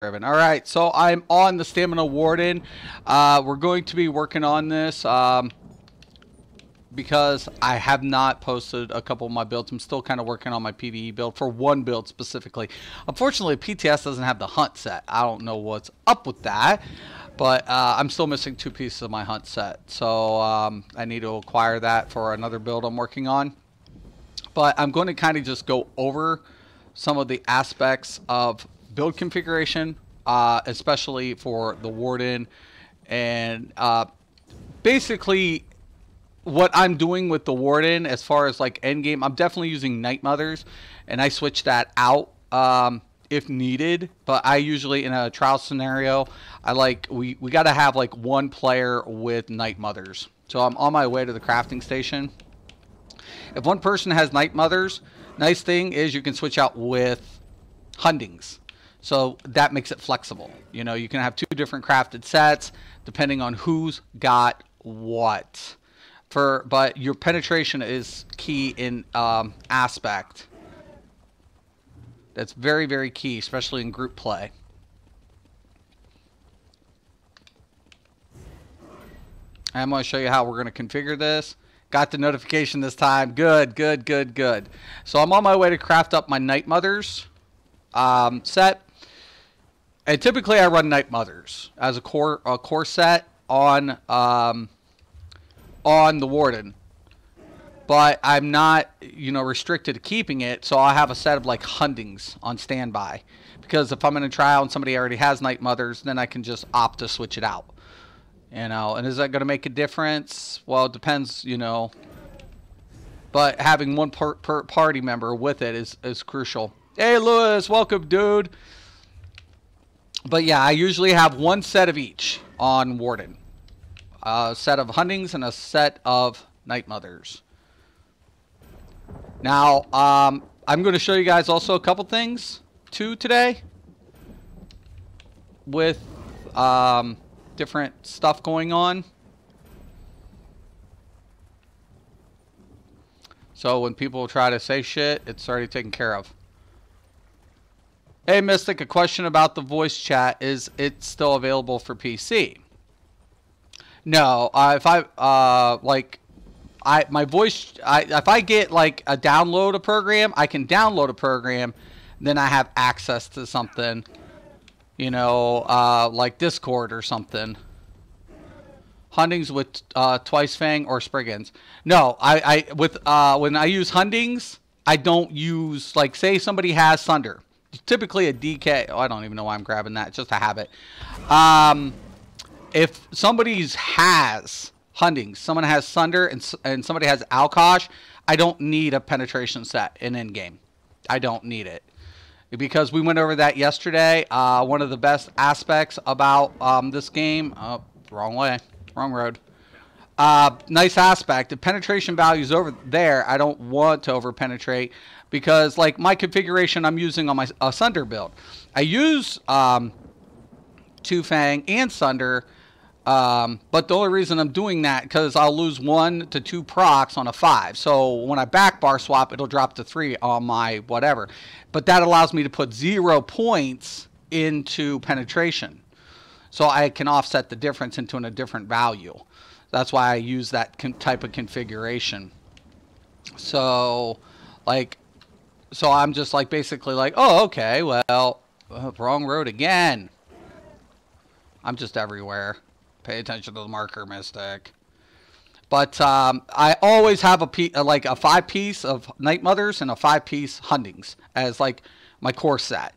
All right, so I'm on the Stamina Warden. We're going to be working on this because I have not posted a couple of my builds. I'm still kind of working on my PvE build for one build specifically. Unfortunately, PTS doesn't have the hunt set. I don't know what's up with that, but I'm still missing 2 pieces of my hunt set. So I need to acquire that for another build I'm working on. But I'm going to kind of just go over some of the aspects of build configuration, especially for the Warden, and basically what I'm doing with the Warden as far as like end game. I'm definitely using Night Mothers, and I switch that out if needed. But I usually, in a trial scenario, we got to have like one player with Night Mothers. So I'm on my way to the crafting station. If one person has Night Mothers, nice thing is you can switch out with Hundings. So that makes it flexible. You know, you can have 2 different crafted sets depending on who's got what. But your penetration is key in aspect. That's very, very key, especially in group play. I'm going to show you how we're going to configure this. Got the notification this time. Good, good, good, good. So I'm on my way to craft up my Night Mothers set. And typically I run Night Mothers as a core set on the Warden. But I'm not, you know, restricted to keeping it, so I have a set of like Hundings on standby. Because if I'm in a trial and somebody already has Night Mothers, then I can just opt to switch it out. You know, and is that going to make a difference? Well, it depends, you know. But having one per party member with it is crucial. Hey, Lewis, welcome, dude. But yeah, I usually have one set of each on Warden. A set of Hundings and a set of Night Mothers. Now, I'm going to show you guys also a couple things, too, today. With different stuff going on. So when people try to say shit, it's already taken care of. Hey Mystic, a question about the voice chat. Is it still available for PC? No, if I get like a download a program, I can download a program, then I have access to something, you know, like Discord or something. Hundings with Twice Fang or Spriggans. No, when I use Hundings, I don't use, like, say somebody has Thunder. Typically a DK. Oh, I don't even know why I'm grabbing that. It's just a habit. If somebody has Hundings, someone has Thunder, and somebody has Alkosh, I don't need a penetration set in endgame. I don't need it. Because we went over that yesterday. One of the best aspects about this game. Oh, wrong way. Wrong road. Nice aspect. The penetration values over there, I don't want to over penetrate. Because, like, my configuration I'm using on my Sunder build. I use Two Fang and Sunder. But the only reason I'm doing that because I'll lose 1 to 2 procs on a 5. So when I back bar swap, it'll drop to 3 on my whatever. But that allows me to put 0 points into penetration. So I can offset the difference into a different value. That's why I use that type of configuration. So, like, so I'm just like basically like, oh, okay, well, wrong road again. I'm just everywhere. Pay attention to the marker, Mystic. But I always have like a 5-piece of Night Mothers and a 5-piece Hundings as like my core set.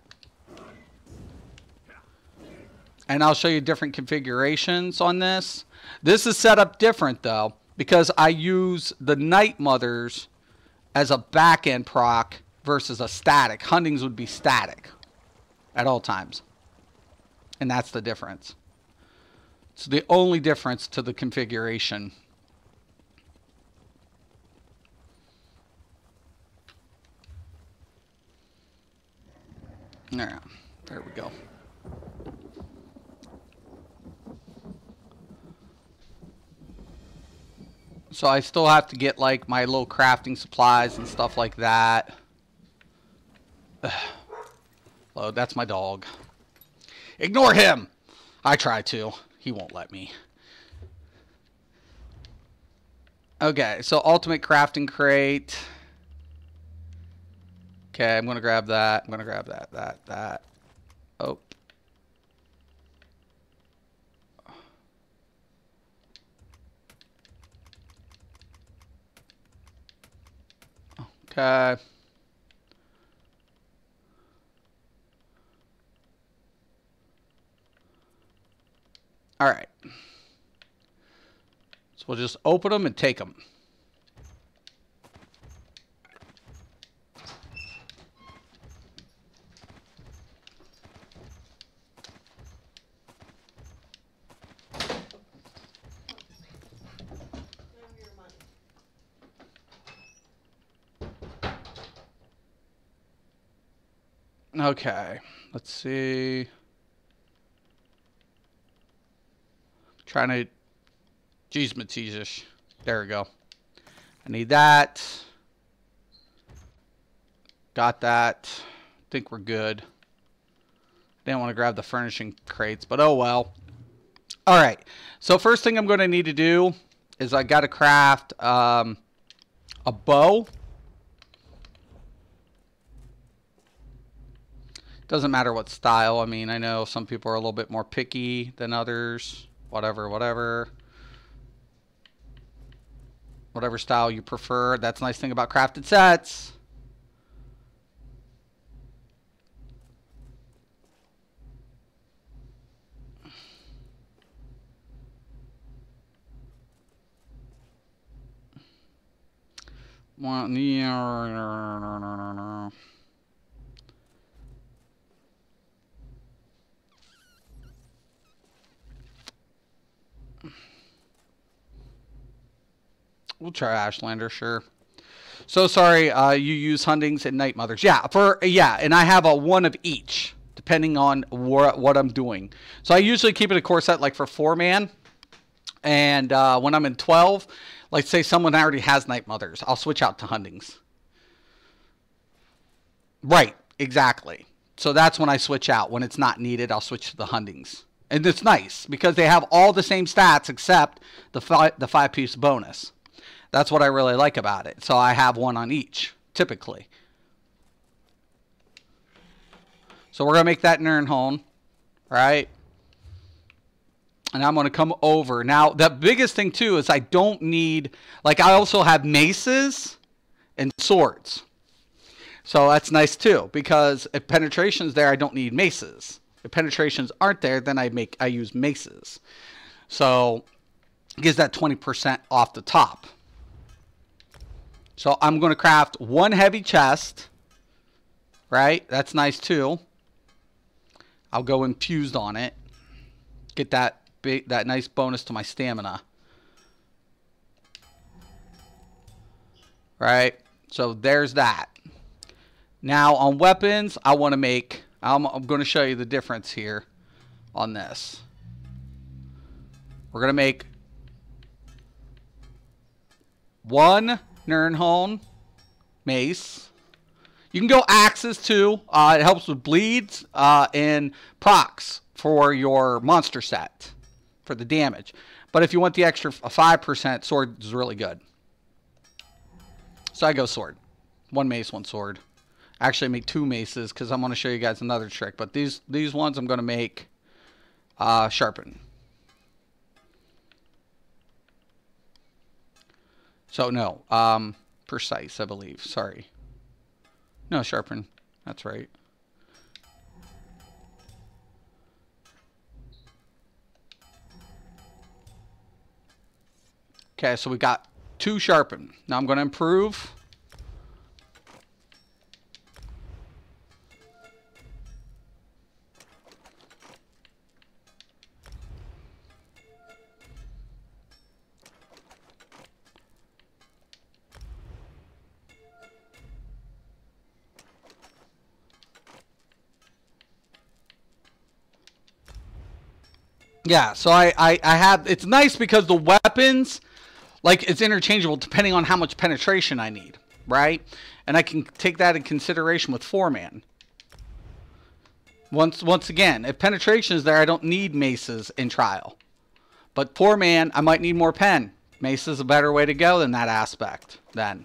And I'll show you different configurations on this. This is set up different though because I use the Night Mothers as a back-end proc versus a static. Hundings would be static at all times. And that's the difference. It's the only difference to the configuration. There we go. So I still have to get like my little crafting supplies and stuff like that. Oh, that's my dog. Ignore him. I try to. He won't let me. Okay, so ultimate crafting crate. Okay, I'm going to grab that. I'm going to grab that. Oh. Okay. All right. So we'll just open them and take them. Okay, let's see. Trying to, geez, Matizes. There we go. I need that. Got that. Think we're good. Didn't want to grab the furnishing crates, but oh well. All right. So first thing I'm going to need to do is I got to craft a bow. Doesn't matter what style. I mean, I know some people are a little bit more picky than others. Whatever style you prefer. That's the nice thing about crafted sets. We'll try Ashlander, sure. So sorry, you use Hundings and Night Mothers. Yeah, and I have a one of each, depending on what I'm doing. So I usually keep it a core set like for 4-man. And when I'm in 12, like say someone already has Night Mothers, I'll switch out to Hundings. Right, exactly. So that's when I switch out. When it's not needed, I'll switch to the Hundings. And it's nice because they have all the same stats except the 5-piece bonus. That's what I really like about it. So I have one on each, typically. So we're going to make that Nirnhone, right? And I'm going to come over. Now, the biggest thing, too, is I don't need... Like, I also have maces and swords. So that's nice, too, because if penetration's there, I don't need maces. If penetrations aren't there, then I use maces. So it gives that 20% off the top. So I'm going to craft one heavy chest, right? That's nice too. I'll go infused on it. Get that nice bonus to my stamina. Right? So there's that. Now on weapons, I want to make, I'm going to show you the difference here on this. We're going to make one Nirnhone mace. You can go axes too. It helps with bleeds and procs for your monster set for the damage. But if you want the extra 5%, sword is really good. So I go sword. One mace, one sword. Actually, I make 2 maces because I'm going to show you guys another trick. But these ones I'm going to make sharpen. So no, precise, I believe. Sorry. No, sharpen. That's right. Okay, so we got 2 sharpen. Now I'm going to improve. Yeah, so I have, it's nice because the weapons, like, it's interchangeable depending on how much penetration I need, right? And I can take that in consideration with 4-man. Once again, if penetration is there, I don't need maces in trial. But poor man, I might need more pen. Mace is a better way to go than that aspect then.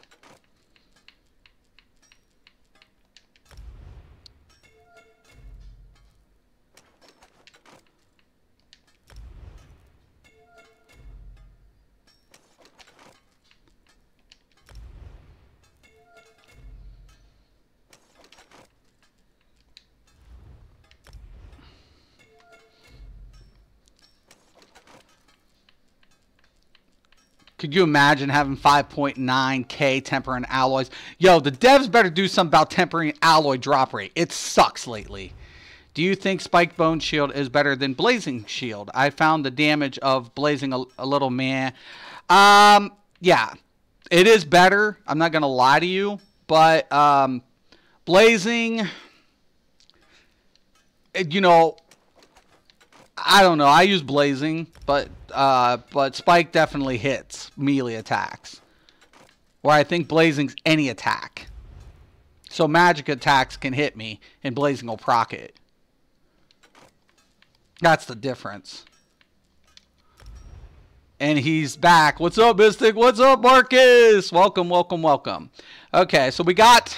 Could you imagine having 5.9K tempering alloys? Yo, the devs better do something about tempering alloy drop rate. It sucks lately. Do you think Spike Bone Shield is better than Blazing Shield? I found the damage of Blazing a little meh. Yeah, it is better. I'm not going to lie to you. But Blazing, you know, I don't know. I use Blazing, but Spike definitely hits melee attacks. Where I think Blazing's any attack. So magic attacks can hit me, and Blazing will proc it. That's the difference. And he's back. What's up, Mystic? What's up, Marcus? Welcome, welcome, welcome. Okay, so we got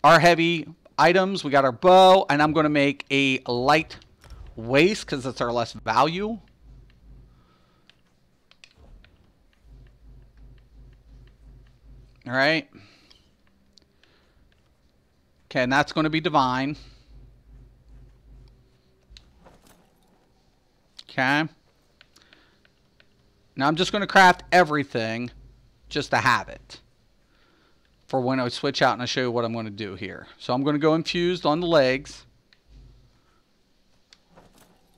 our heavy items. We got our bow, and I'm going to make a light waist because that's our less value. All right. Okay, and that's going to be divine. Okay. Now I'm just going to craft everything just to have it for when I switch out and I show you what I'm going to do here. So I'm going to go infused on the legs.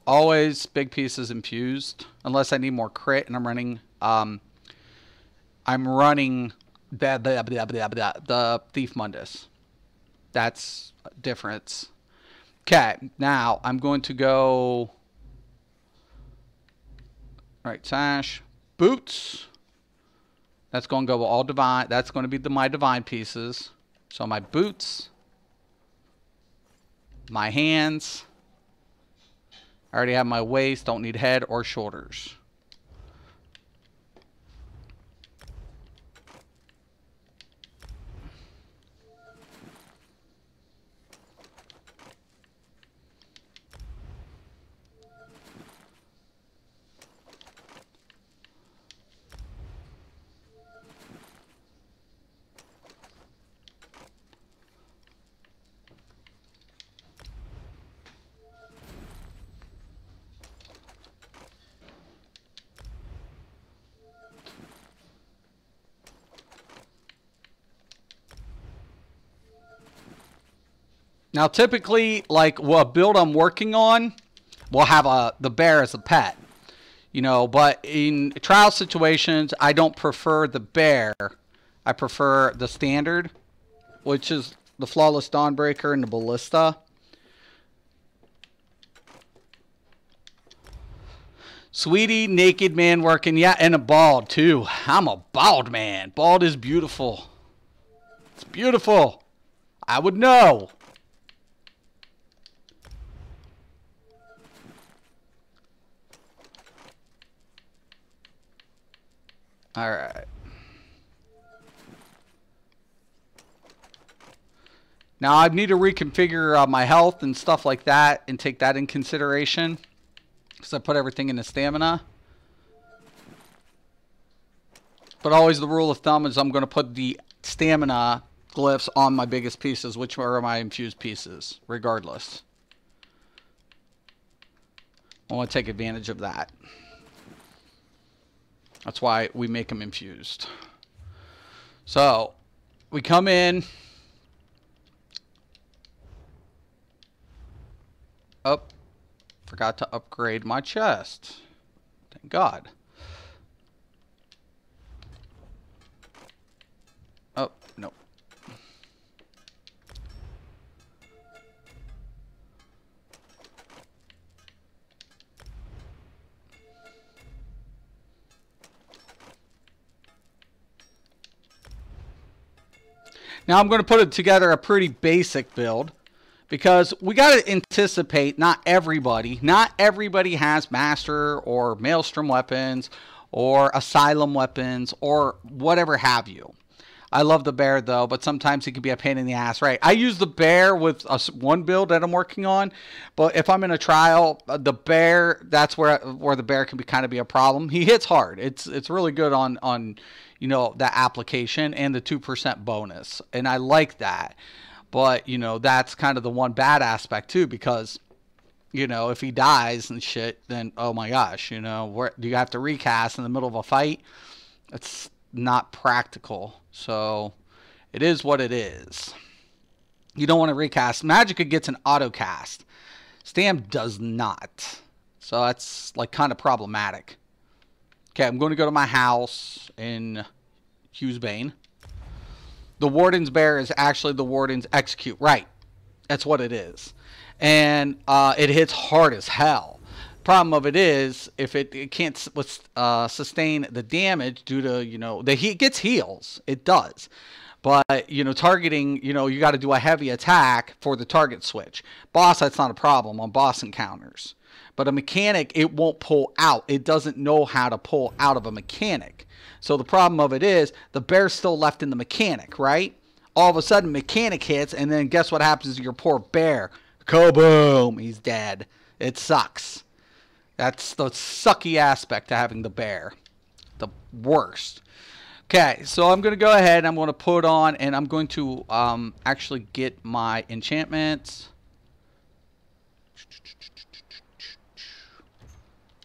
Always big pieces infused unless I need more crit, and I'm running the Thief Mundus. That's a difference. Okay, now I'm going to go right sash, boots. That's going to go all divine. That's going to be my divine pieces. So my boots, my hands. I already have my waist. Don't need head or shoulders. Now, typically, like a build I'm working on, we'll have the bear as a pet, you know. But in trial situations, I don't prefer the bear. I prefer the standard, which is the Flawless Dawnbreaker and the Ballista. Sweetie, naked man working, yeah, and a bald too. I'm a bald man. Bald is beautiful. It's beautiful. I would know. All right. Now I need to reconfigure my health and stuff like that and take that in consideration because I put everything into stamina. But always the rule of thumb is I'm going to put the stamina glyphs on my biggest pieces, which are my infused pieces, regardless. I want to take advantage of that. That's why we make them infused. So, we come in. Oh, forgot to upgrade my chest. Thank God. Oh, no. Now I'm going to put it together a pretty basic build Because we got to anticipate not everybody has master or maelstrom weapons or asylum weapons or whatever have you. I love the bear though, but sometimes it can be a pain in the ass, right? I use the bear with one build that I'm working on, but if I'm in a trial, the bear, that's where the bear can kind of be a problem. He hits hard. It's really good on you know, that application and the 2% bonus, and I like that. But you know, that's kind of the one bad aspect too, because you know, if he dies and shit, then oh my gosh, you know, where do you have to recast in the middle of a fight? It's not practical. So it is what it is. You don't want to recast. Magicka gets an auto cast. Stam does not. So that's like kind of problematic. Okay, I'm going to go to my house in Hughesbane. The Warden's Bear is actually the Warden's Execute. Right. That's what it is. And it hits hard as hell. Problem of it is, if it can't sustain the damage due to, you know, it gets heals. It does. But, you know, targeting, you know, you got to do a heavy attack for the target switch. Boss, that's not a problem on boss encounters. But a mechanic, it won't pull out. It doesn't know how to pull out of a mechanic. So the problem of it is, the bear's still left in the mechanic, right? All of a sudden, mechanic hits, and then guess what happens to your poor bear? Kaboom! He's dead. It sucks. That's the sucky aspect to having the bear. The worst. Okay, so I'm going to go ahead and I'm going to put on, and I'm going to actually get my enchantments.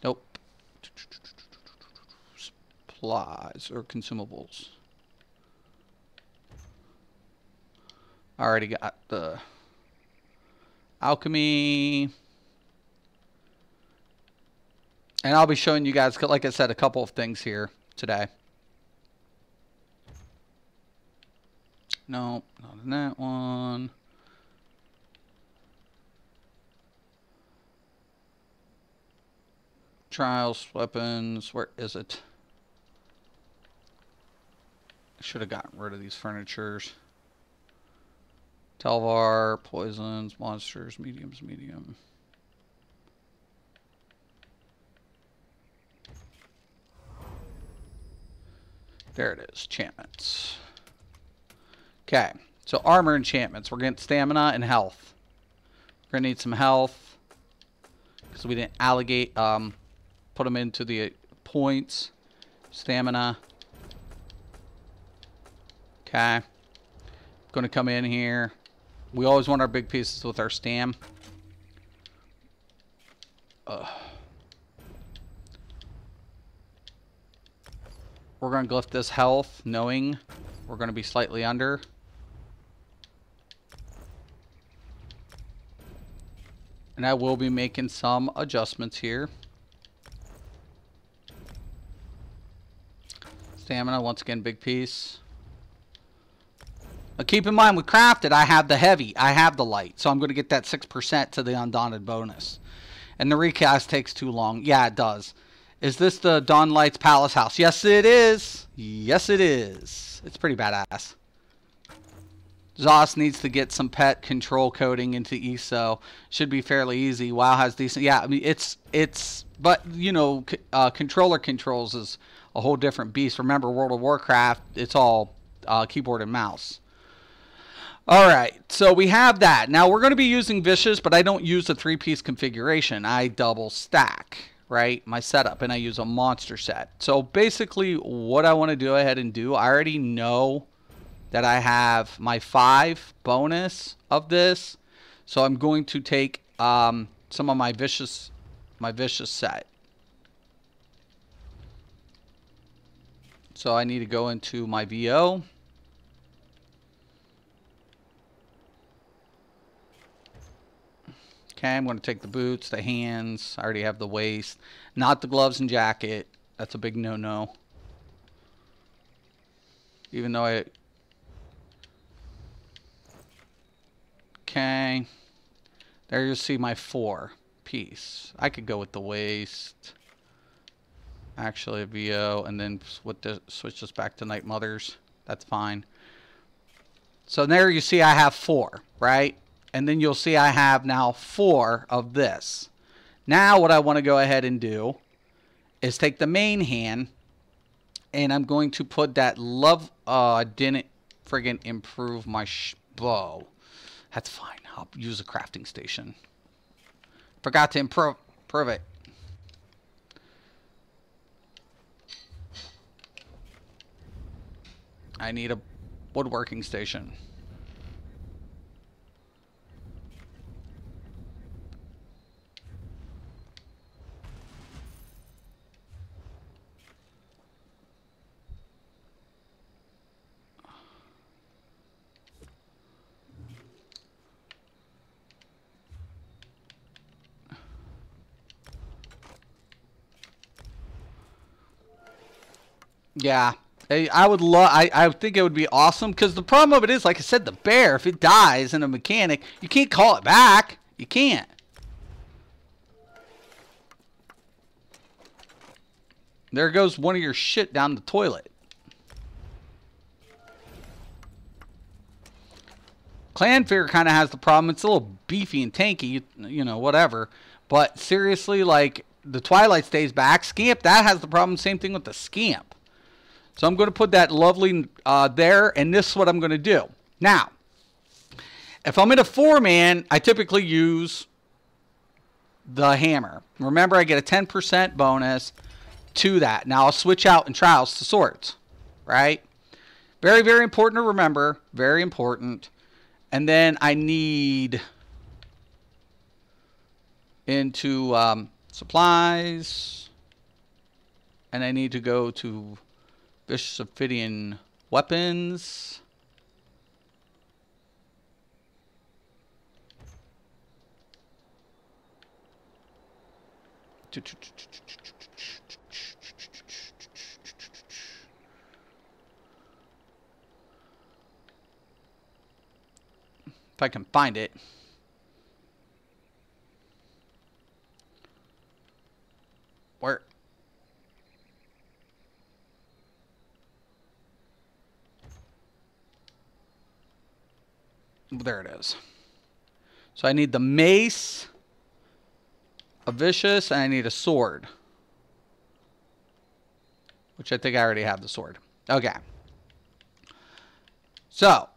Nope. Supplies or consumables. I already got the alchemy. And I'll be showing you guys, like I said, a couple of things here today. No, not in that one. Trials, weapons, where is it? I should have gotten rid of these furnitures. Telvar, poisons, monsters, mediums, medium. There it is, enchantments. Okay, so armor enchantments. We're getting stamina and health. We're gonna need some health because we didn't allocate, put them into the points. Stamina. Okay, gonna come in here. We always want our big pieces with our stam. We're going to glyph this health, knowing we're going to be slightly under. And I will be making some adjustments here. Stamina, once again, big piece. Now keep in mind, with crafted, I have the heavy, I have the light. So I'm going to get that 6% to the Undaunted bonus. And the recast takes too long. Yeah, it does. Is this the Dawn Lights Palace House? Yes, it is. Yes, it is. It's pretty badass. Zoss needs to get some pet control coding into ESO. Should be fairly easy. WoW has decent. Yeah, I mean, but, you know, controller controls is a whole different beast. Remember, World of Warcraft, it's all keyboard and mouse. All right, so we have that. Now, we're going to be using Vicious, but I don't use the 3-piece configuration. I double stack. Right, my setup, and I use a monster set. So basically what I want to go ahead and do, I already know that I have my 5 bonus of this, so I'm going to take some of my vicious set. So I need to go into my VO. Okay, I'm going to take the boots, the hands. I already have the waist. Not the gloves and jacket. That's a big no-no. Even though I... Okay. There you see my 4-piece. I could go with the waist. Actually, a VO. And then switch this back to Night Mothers. That's fine. So there you see I have 4, right? And then you'll see I have now 4 of this. Now what I want to go ahead and do is take the main hand, and I'm going to put that love. I didn't friggin' improve my bow. That's fine. I'll use a crafting station. Forgot to improve it. I need a woodworking station. Yeah, I would love. I think it would be awesome, because the problem of it is, like I said, the bear, if it dies in a mechanic, you can't call it back. You can't. There goes one of your shit down the toilet. Clanfear kind of has the problem. It's a little beefy and tanky, you know, whatever. But seriously, like the Twilight stays back. Scamp, that has the problem. Same thing with the Scamp. So I'm going to put that lovely there, and this is what I'm going to do. Now, if I'm in a 4-man, I typically use the hammer. Remember, I get a 10% bonus to that. Now, I'll switch out in trials to swords, right? Very, very important to remember. Very important. And then I need into supplies, and I need to go to Vicious Ophidian weapons. If I can find it. Where? There it is. So I need the mace, a vicious, and I need a sword. Which I think I already have the sword. Okay. So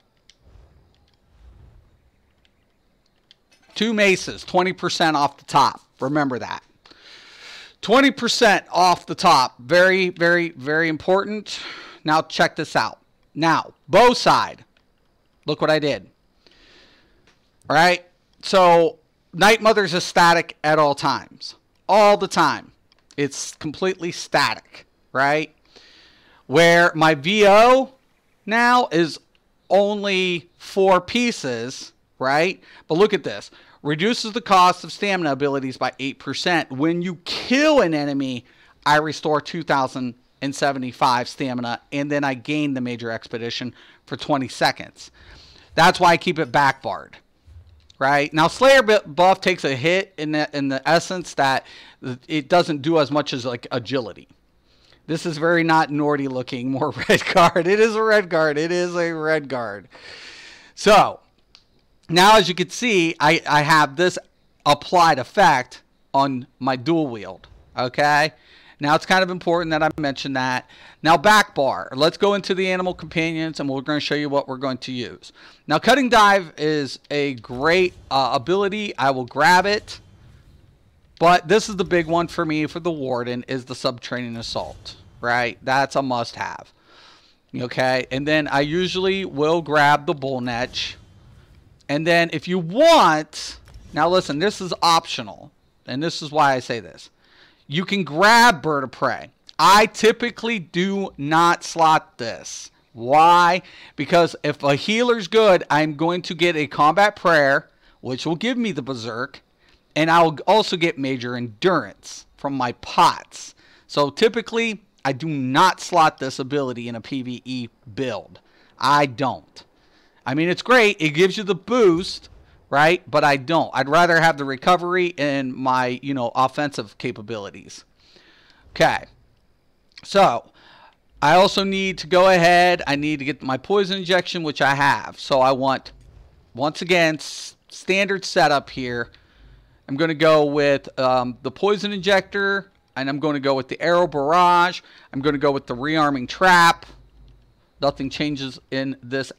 2 maces, 20% off the top. Remember that. 20% off the top. Very, very, very important. Now check this out. Now, bow side. Look what I did. All right. So Night Mother's is static at all times. All the time. It's completely static. Right? Where my VO now is only 4 pieces. Right? But look at this. Reduces the cost of stamina abilities by 8%. When you kill an enemy, I restore 2,075 stamina, and then I gain the Major Expedition for 20 seconds. That's why I keep it backbarred. Right? Now, Slayer buff takes a hit in the essence that it doesn't do as much as like agility. This is very not Nordy looking, more red guard. It is a red guard. It is a red guard. So now, as you can see, I have this applied effect on my dual wield. Okay? Now, it's kind of important that I mention that. Now, back bar. Let's go into the animal companions, and we're going to show you what we're going to use. Now, cutting dive is a great ability. I will grab it. But this is the big one for me, for the Warden, is the subtraining assault. Right? That's a must-have. Okay? And then I usually will grab the bull netch. And then if you want, now listen, this is optional, and this is why I say this. You can grab Bird of Prey. I typically do not slot this. Why? Because if a healer's good, I'm going to get a combat prayer, which will give me the berserk, and I'll also get major endurance from my pots. So typically, I do not slot this ability in a PvE build. I don't. I mean, it's great. It gives you the boost, right? But I don't. I'd rather have the recovery and my, you know, offensive capabilities. Okay. So, I also need to go ahead. I need to get my poison injection, which I have. So, I want, once again, standard setup here. I'm going to go with the Poison Injector, and I'm going to go with the Arrow Barrage. I'm going to go with the Rearming Trap. Nothing changes in this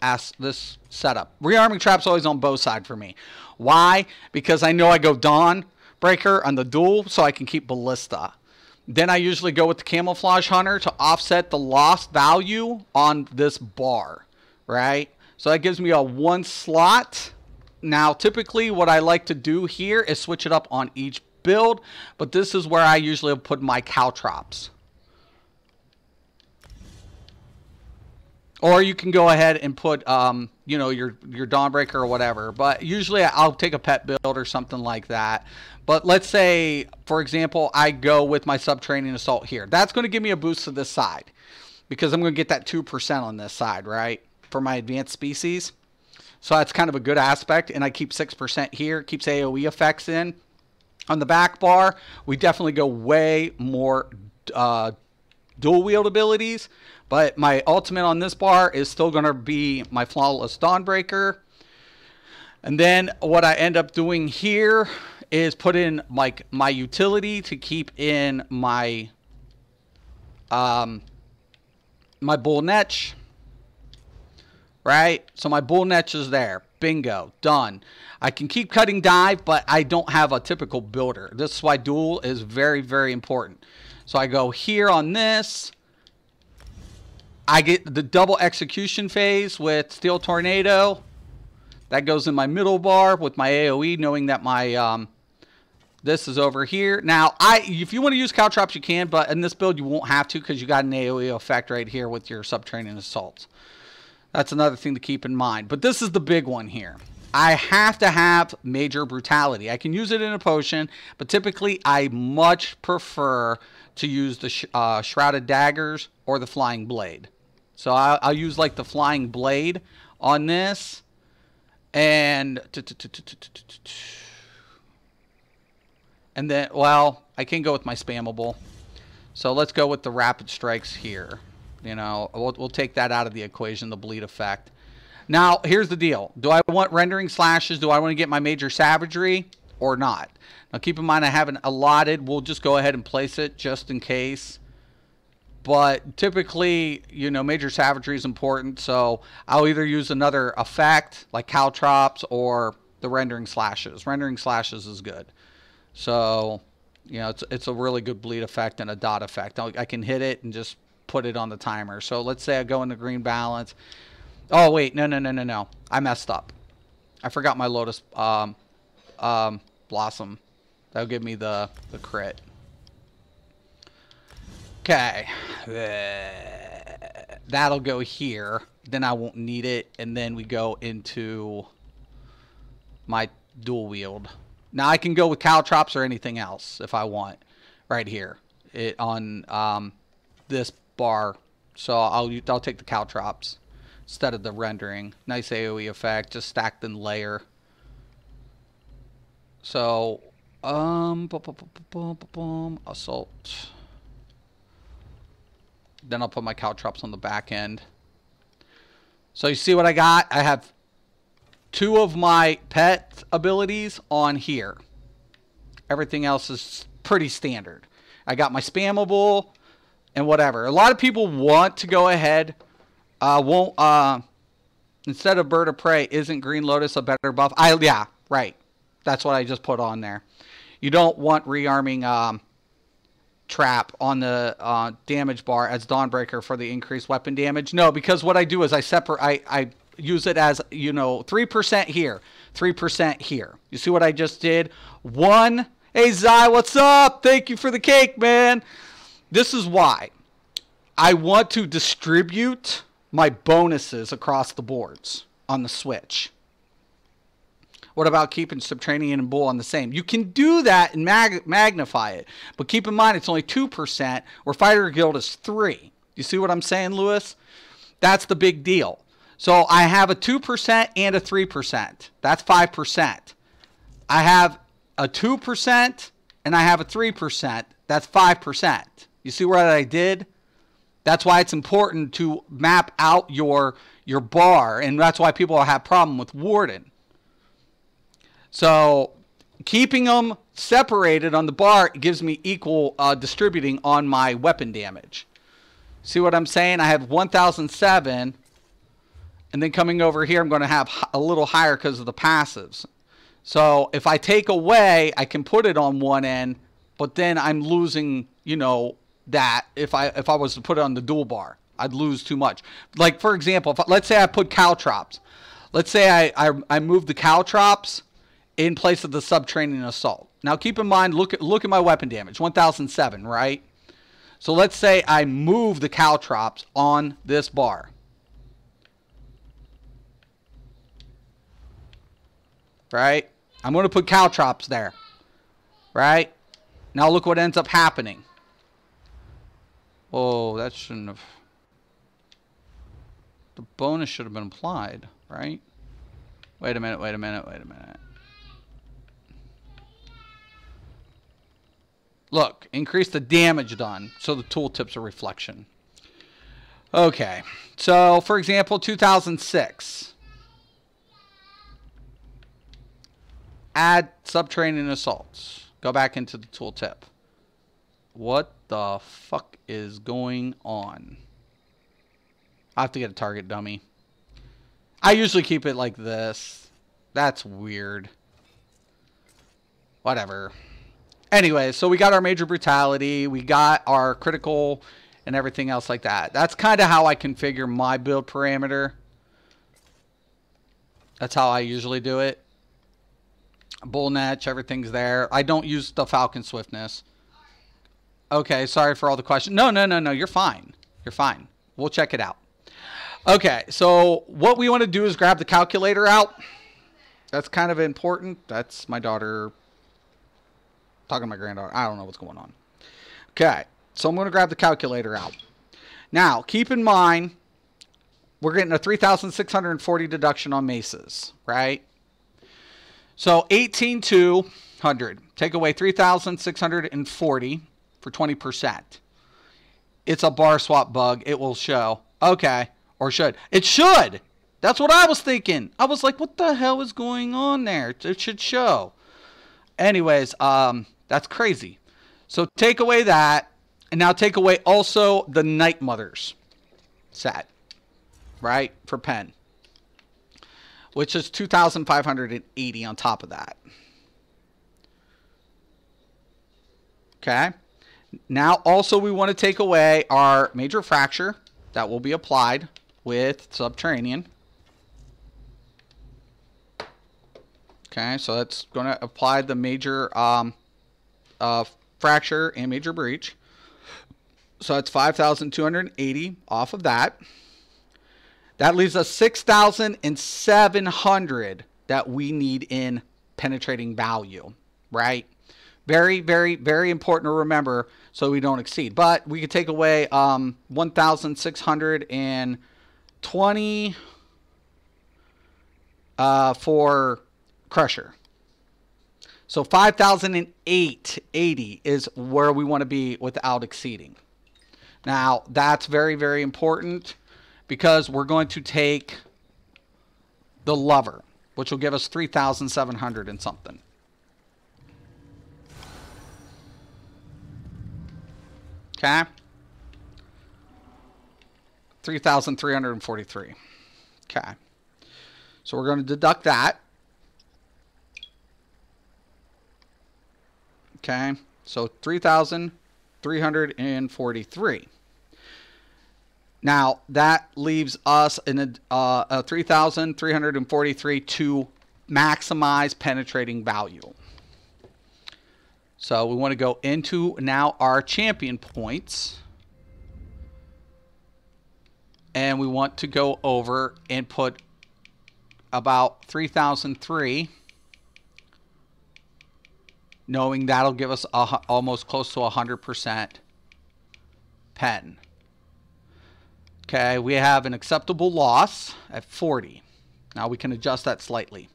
setup. Rearming Trap's always on both sides for me. Why? Because I know I go Dawnbreaker on the duel, so I can keep Ballista. Then I usually go with the Camouflage Hunter to offset the lost value on this bar, right? So that gives me a 1 slot. Now, typically what I like to do here is switch it up on each build, but this is where I usually put my Caltrops. Or you can go ahead and put, you know, your Dawnbreaker or whatever. But usually I'll take a pet build or something like that. But let's say, for example, I go with my Subterranean Assault here. That's going to give me a boost to this side. Because I'm going to get that 2% on this side, right? For my advanced species. So that's kind of a good aspect. And I keep 6% here. Keeps AoE effects in. On the back bar, we definitely go way more dual wield abilities. But my ultimate on this bar is still going to be my Flawless Dawnbreaker. And then what I end up doing here is put in like my utility to keep in my my Bull Netch. Right? So my Bull Netch is there. Bingo. Done. I can keep cutting dive, but I don't have a typical builder. This is why duel is very, very important. So I go here on this. I get the double execution phase with Steel Tornado. That goes in my middle bar with my AoE, knowing that my this is over here. Now, if you want to use Caltrops, you can, but in this build, you won't have to because you got an AoE effect right here with your Subterranean Assaults. That's another thing to keep in mind. But this is the big one here. I have to have Major Brutality. I can use it in a potion, but typically I much prefer to use the Shrouded Daggers or the Flying Blade. So I'll use like the Flying Blade on this. And then, well, I can go with my Spammable. So let's go with the Rapid Strikes here. You know, we'll take that out of the equation, the bleed effect. Now, here's the deal. Do I want Rendering Slashes? Do I want to get my Major Savagery or not? Now, keep in mind I haven't allotted. We'll just go ahead and place it just in case. But typically, you know, Major Savagery is important. So I'll either use another effect like Caltrops or the Rendering Slashes. Rendering Slashes is good. So, you know, it's a really good bleed effect and a dot effect. I can hit it and just put it on the timer. So let's say I go into Green Balance. Oh, wait. No. I messed up. I forgot my Lotus Blossom. That'll give me the crit. Okay. That'll go here. Then I won't need it. And then we go into my dual wield. Now I can go with Caltrops or anything else if I want. Right here. On this bar. So I'll take the Caltrops instead of the rendering. Nice AoE effect, just stacked in layer. So assault. Then I'll put my Caltrops on the back end. So you see what I got? I have 2 of my pet abilities on here. Everything else is pretty standard. I got my Spammable and whatever. A lot of people want to go ahead. Instead of Bird of Prey, isn't Green Lotus a better buff? Yeah, right. That's what I just put on there. You don't want Rearming Trap on the damage bar as Dawnbreaker for the increased weapon damage. No, because what I do is I use it as, you know, 3% here, 3% here. You see what I just did? 1. Hey, Zai, what's up? Thank you for the cake, man. This is why I want to distribute my bonuses across the boards on the Switch. What about keeping Subterranean and Bull on the same? You can do that and magnify it. But keep in mind, it's only 2%, where Fighter Guild is 3%. You see what I'm saying, Lewis? That's the big deal. So I have a 2% and a 3%. That's 5%. I have a 2% and I have a 3%. That's 5%. You see what I did? That's why it's important to map out your bar, and that's why people have problem with Warden. So keeping them separated on the bar gives me equal distributing on my weapon damage. See what I'm saying? I have 1007, and then coming over here, I'm going to have a little higher because of the passives. So if I take away, I can put it on one end, but then I'm losing, you know, that if I was to put it on the dual bar, I'd lose too much. Like, for example, let's say I put caltrops. Let's say I move the caltrops in place of the subtraining assault. Now keep in mind, look at my weapon damage, 1007, right? So let's say I move the caltrops on this bar. Right? I'm going to put caltrops there. Right? Now look what ends up happening. Oh, that shouldn't have... The bonus should have been applied, right? Wait a minute, wait a minute, wait a minute. Look, increase the damage done, so the tooltip's a reflection. Okay, so for example, 2006. Add subtraining assaults. Go back into the tooltip. What the fuck is going on? I have to get a target dummy. I usually keep it like this. That's weird. Whatever. Anyway, so we got our major brutality. We got our critical and everything else like that. That's kind of how I configure my build parameter. That's how I usually do it. Bull Netch, everything's there. I don't use the Falcon Swiftness. Okay, sorry for all the questions. No, you're fine. You're fine. We'll check it out. Okay, so what we want to do is grab the calculator out. That's kind of important. That's my daughter talking to my granddaughter. I don't know what's going on. Okay, so I'm going to grab the calculator out. Now, keep in mind, we're getting a 3,640 deduction on maces, right? So 18,200. Take away 3,640 for 20%. It's a bar swap bug. It will show. Okay. Or should. It should. That's what I was thinking. I was like, what the hell is going on there? It should show. Anyways, that's crazy. So take away that. And now take away also the Night Mothers set. Right? For pen. Which is 2,580 on top of that. Okay. Now also we want to take away our major fracture. That will be applied with Subterranean. Okay, so that's going to apply the major fracture and major breach. So that's 5,280 off of that. That leaves us 6,700 that we need in penetrating value, right? Very, very, very important to remember so we don't exceed. But we could take away 1,620 for Crusher. So 5,080 is where we want to be without exceeding. Now, that's very, very important because we're going to take the Lover, which will give us 3,700 and something. Okay. 3,343. Okay. So we're going to deduct that. Okay. So 3,343. Now that leaves us in a 3,343 to maximize penetrating value. So we want to go into now our champion points. And we want to go over and put about 3,003. Knowing that'll give us almost close to 100% pen. Okay, we have an acceptable loss at 40. Now we can adjust that slightly.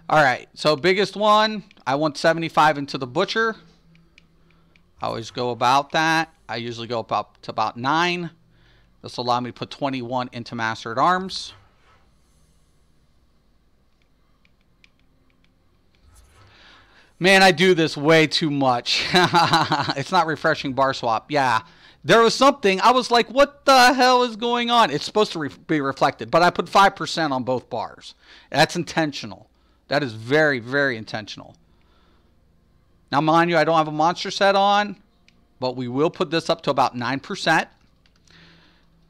All right, so biggest one, I want 75 into the Butcher. I always go about that. I usually go up to about 9. This will allow me to put 21 into Master at Arms. Man, I do this way too much. It's not refreshing bar swap. Yeah. There was something. I was like, what the hell is going on? It's supposed to be reflected. But I put 5% on both bars. That's intentional. That is very, very intentional. Now, mind you, I don't have a monster set on. But we will put this up to about 9%.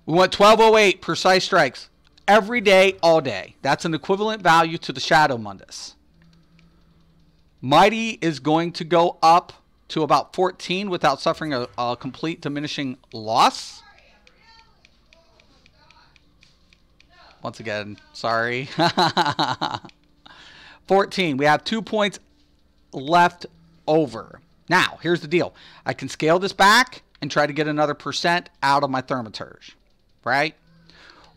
We want 1208 precise strikes. Every day, all day. That's an equivalent value to the Shadow Mundus. Mighty is going to go up to about 14 without suffering a complete diminishing loss. Once again, sorry. 14. We have 2 points left over. Now, here's the deal. I can scale this back and try to get another % out of my Thaumaturge, right?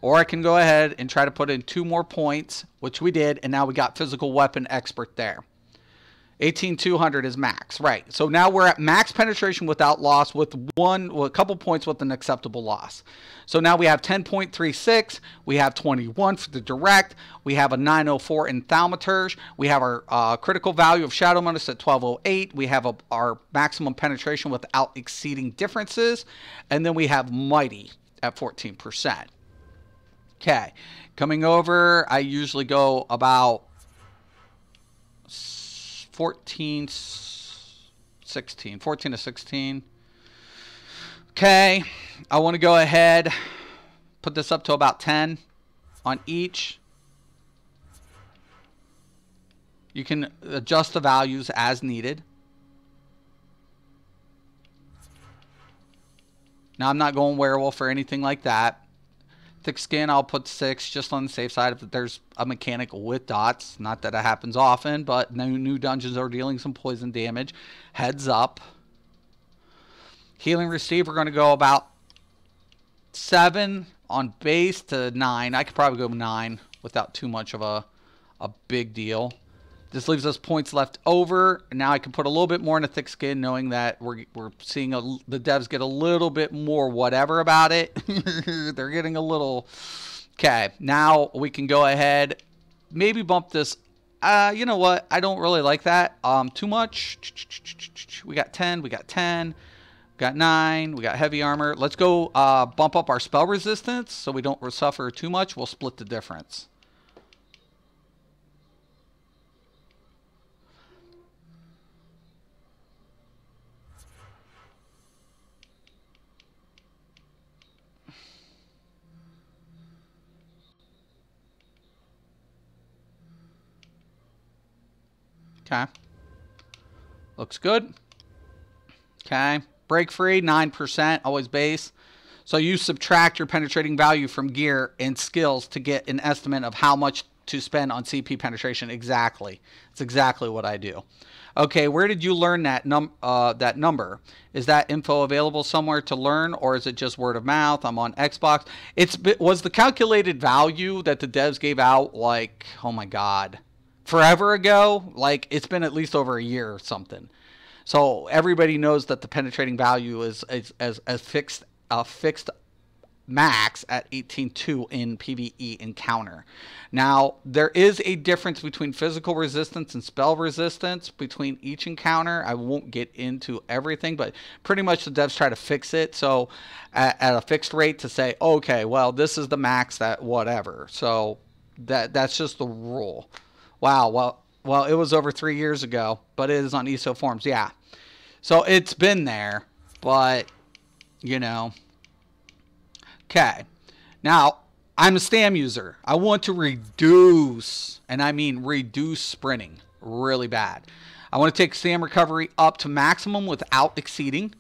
Or I can go ahead and try to put in 2 more points, which we did, and now we got Physical Weapon Expert there. 18,200 is max, right? So now we're at max penetration without loss with a couple points with an acceptable loss. So now we have 10.36, we have 21 for the direct, we have a 904 in Thaumaturge, we have our critical value of Shadow Mundus at 1208, we have our maximum penetration without exceeding differences, and then we have Mighty at 14%. Okay, coming over, I usually go about 14 to 16. Okay, I want to go ahead, put this up to about 10 on each. You can adjust the values as needed. Now, I'm not going werewolf or anything like that. Thick skin, I'll put 6 just on the safe side if there's a mechanic with dots. Not that it happens often, but new dungeons are dealing some poison damage. Heads up. Healing Receive, we're going to go about 7 on base to 9. I could probably go 9 without too much of a big deal. This leaves us points left over. Now I can put a little bit more in a thick skin, knowing that we're seeing the devs get a little bit more whatever about it. They're getting a little... Okay, now we can go ahead, maybe bump this. You know what? I don't really like that too much. We got 10. We got 10. We got 9. We got heavy armor. Let's go bump up our spell resistance so we don't suffer too much. We'll split the difference. Okay. Looks good. Okay. Break free, 9%, always base. So you subtract your penetrating value from gear and skills to get an estimate of how much to spend on CP penetration. Exactly. That's exactly what I do. Okay, where did you learn that number? Is that info available somewhere to learn, or is it just word of mouth? I'm on Xbox. Was the calculated value that the devs gave out like, oh my God, forever ago? Like, it's been at least over a year or something. So everybody knows that the penetrating value is a fixed max at 18.2 in PvE encounter. Now, there is a difference between physical resistance and spell resistance between each encounter. I won't get into everything, but pretty much the devs try to fix it. So at a fixed rate to say, okay, well, this is the max that whatever. So that's just the rule. Wow, well, it was over 3 years ago, but it is on ESO forums, yeah. So it's been there, but, you know. Okay, now, I'm a stam user. I want to reduce, and I mean reduce sprinting really bad. I want to take stam recovery up to maximum without exceeding.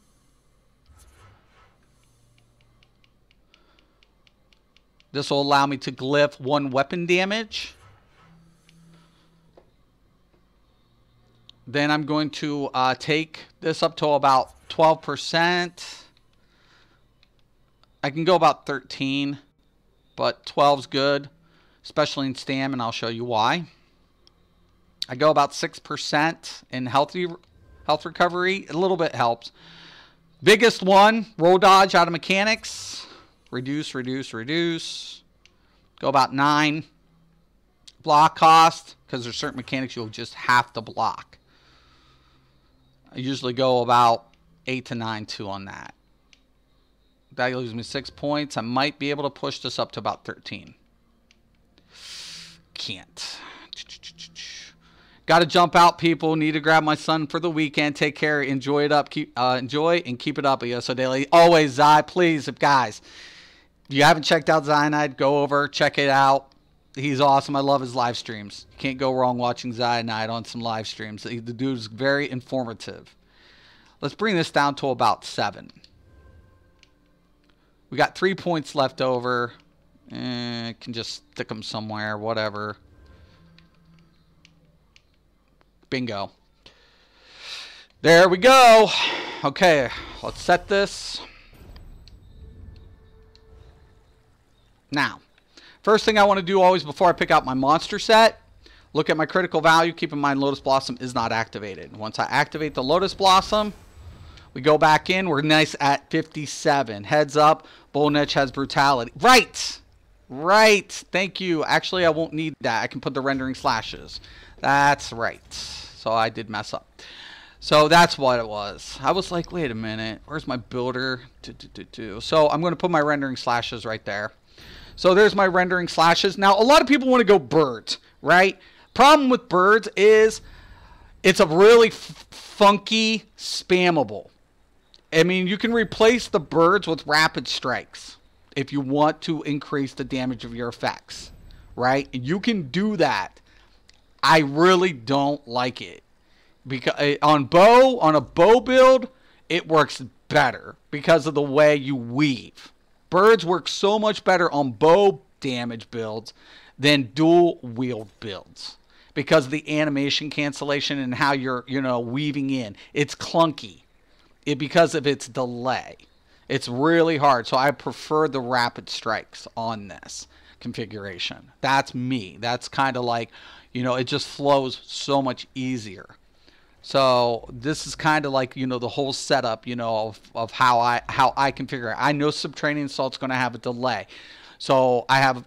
This will allow me to glyph 1 weapon damage. Then I'm going to take this up to about 12%. I can go about 13, but 12's good, especially in stam, and I'll show you why. I go about 6% in health recovery. A little bit helps. Biggest one, roll dodge out of mechanics. Reduce, reduce, reduce. Go about 9. Block cost, because there's certain mechanics you'll just have to block. I usually go about 8 to 9 2 on that. That leaves me 6 points. I might be able to push this up to about 13. Can't. Got to jump out, people. Need to grab my son for the weekend. Take care. Enjoy it up. Enjoy and keep it up. ESO Daily. Always, Zai. Please, guys. If you haven't checked out Zionide, go over, check it out. He's awesome. I love his live streams. You can't go wrong watching Zionide on some live streams. The dude's very informative. Let's bring this down to about 7. We got 3 points left over. Can just stick them somewhere, whatever. Bingo. There we go. Okay, let's set this. Now, first thing I want to do always before I pick out my monster set, look at my critical value. Keep in mind Lotus Blossom is not activated. Once I activate the Lotus Blossom, we go back in. We're nice at 57. Heads up, Bullnetch has brutality. Right. Right. Thank you. Actually, I won't need that. I can put the rendering slashes. That's right. So I did mess up. So that's what it was. I was like, wait a minute. Where's my builder? So I'm going to put my rendering slashes right there. So there's my rendering slashes. Now, a lot of people want to go birds, right? Problem with birds is it's a really funky spammable. I mean, you can replace the birds with rapid strikes if you want to increase the damage of your effects, right? You can do that. I really don't like it because on a bow build, it works better because of the way you weave. Birds work so much better on bow damage builds than dual wield builds because of the animation cancellation and how you're, weaving in. It's clunky because of its delay. It's really hard. So I prefer the rapid strikes on this configuration. That's me. That's kind of like, it just flows so much easier. So this is kind of like, the whole setup, of how I configure it. I know Subterranean Assault's going to have a delay. So I have,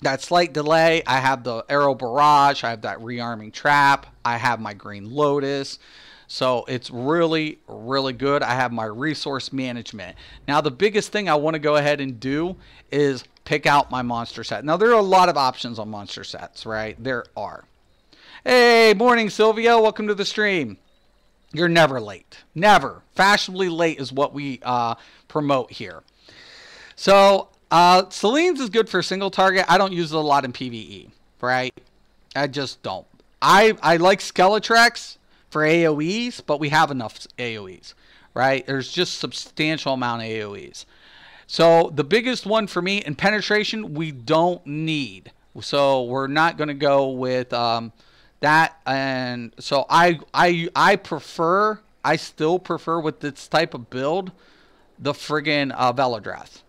that slight delay. I have the Arrow Barrage. I have that Rearming Trap. I have my Green Lotus. So it's really, really good. I have my resource management. Now, the biggest thing I want to go ahead and do is pick out my monster set. Now, there are a lot of options on monster sets, right? There are. Hey, morning, Sylvia. Welcome to the stream. You're never late. Never. Fashionably late is what we promote here. So, Celine's is good for single target. I don't use it a lot in PvE, right? I just don't. I like Skeletrex for AoEs, but we have enough AoEs, right? There's just substantial amount of AoEs. So the biggest one for me in penetration, we don't need. So we're not going to go with that. And so I still prefer with this type of build, the friggin' Veladrath.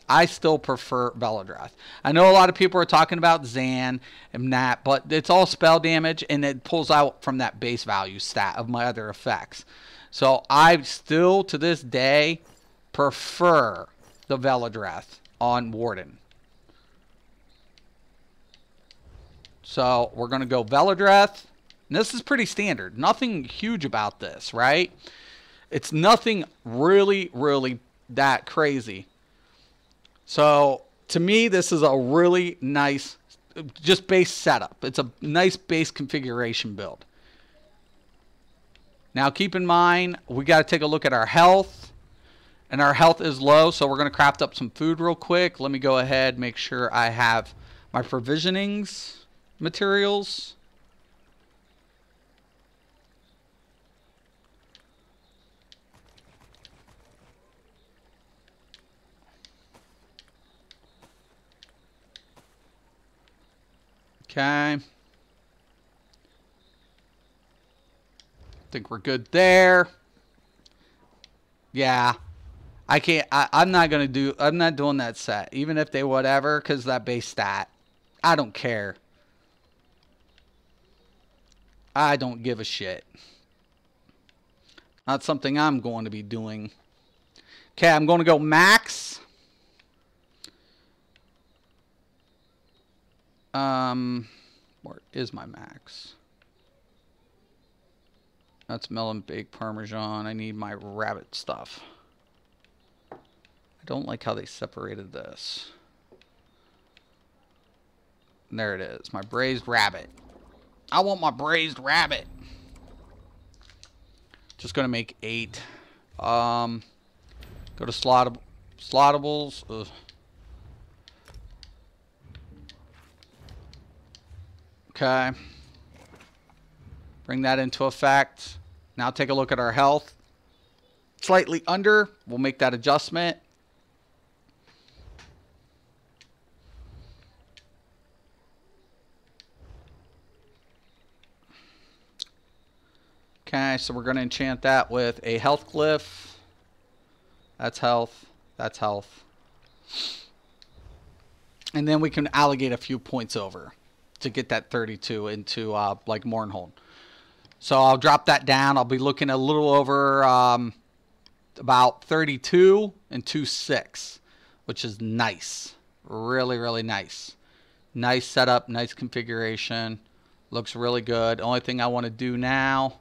I still prefer Veladrath. I know a lot of people are talking about Zan and that, but it's all spell damage, and it pulls out from that base value stat of my other effects. So I still, to this day, prefer the Veladrath on Warden. So we're going to go Veladrath. And this is pretty standard. Nothing huge about this, right? It's nothing really, really that crazy. So, to me, this is a really nice, just base setup. It's a nice base configuration build. Now, keep in mind, we got to take a look at our health. And our health is low, so we're going to craft up some food real quick. Let me go ahead, make sure I have my provisionings materials. Okay. Think we're good there. Yeah. I'm not doing that set. Even if they whatever, because that base stat. I don't care. I don't give a shit. Not something I'm going to be doing. Okay, I'm going to go max. Where is my max? That's melon baked Parmesan. I need my rabbit stuff. I don't like how they separated this. And there it is. My braised rabbit. I want my braised rabbit. Just going to make 8. Go to Slottables. Ugh. Okay. Bring that into effect. Now take a look at our health. Slightly under. We'll make that adjustment. Okay, so we're going to enchant that with a health glyph. That's health. That's health. And then we can allocate a few points over to get that 32 into like Mournhold. So I'll drop that down. I'll be looking a little over about 32 and 2.6, which is nice. Really, really nice. Nice setup, nice configuration. Looks really good. Only thing I want to do now,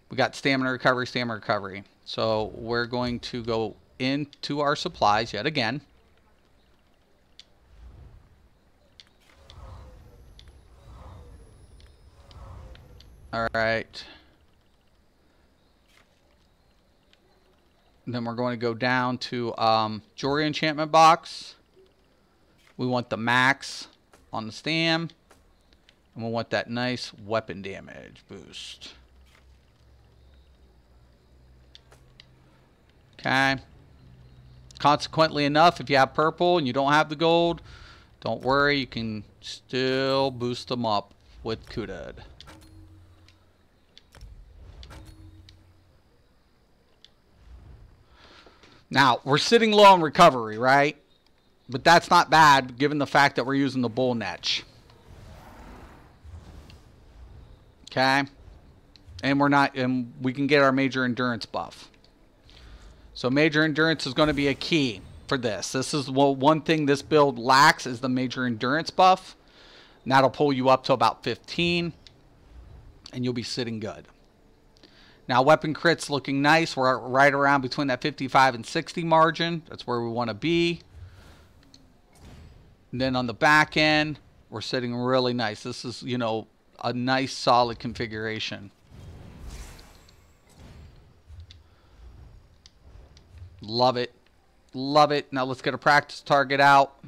we got stamina recovery, stamina recovery. So we're going to go into our supplies yet again. All right. Then we're going to go down to Jewelry Enchantment Box. We want the max on the stam. And we want that nice weapon damage boost. Okay. Consequently enough, if you have purple and you don't have the gold, don't worry. You can still boost them up with Kudad. Now, we're sitting low on recovery, right? But that's not bad, given the fact that we're using the Bull Netch. Okay? And we can get our Major Endurance buff. So Major Endurance is going to be a key for this. This is one thing this build lacks is the Major Endurance buff. And that'll pull you up to about 15. And you'll be sitting good. Now, weapon crits looking nice. We're right around between that 55 and 60 margin. That's where we want to be. And then on the back end, we're sitting really nice. This is, you know, a nice solid configuration. Love it. Love it. Now let's get a practice target out.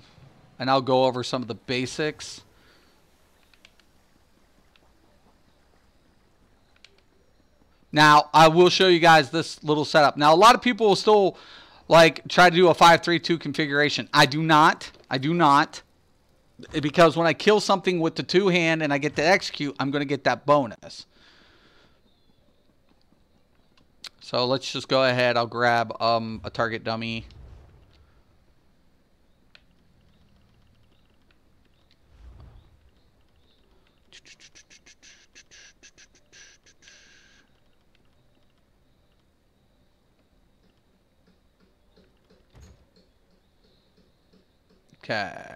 And I'll go over some of the basics. Now, I will show you guys this little setup. Now, a lot of people will still like try to do a 5-3-2 configuration. I do not. I do not. Because when I kill something with the 2-hand and I get to execute, I'm going to get that bonus. So let's just go ahead. I'll grab a target dummy. Okay.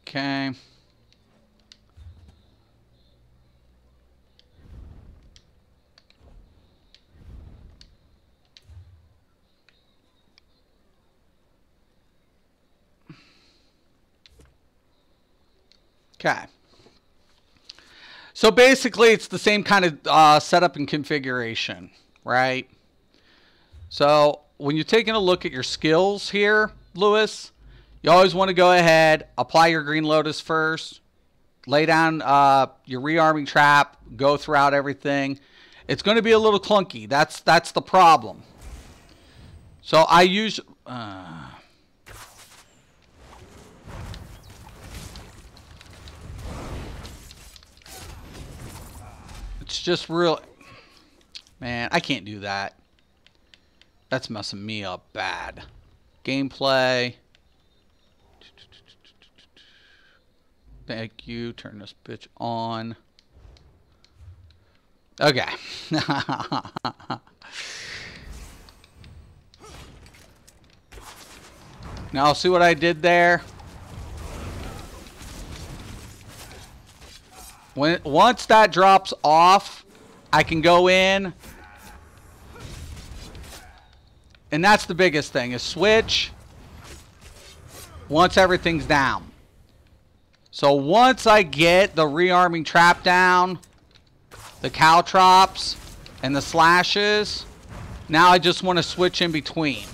Okay. Okay. So basically, it's the same kind of setup and configuration, right? So when you're taking a look at your skills here, Lewis, you always want to go ahead, apply your Green Lotus first, lay down your rearming trap, go throughout everything. It's going to be a little clunky. That's the problem. So I use... It's just real... Man, I can't do that. That's messing me up bad. Gameplay. Thank you. Turn this bitch on. Okay. Now see what I did there? Once that drops off, I can go in. And that's the biggest thing, is switch once everything's down. So once I get the rearming trap down, the caltrops, and the slashes, now I just want to switch in between.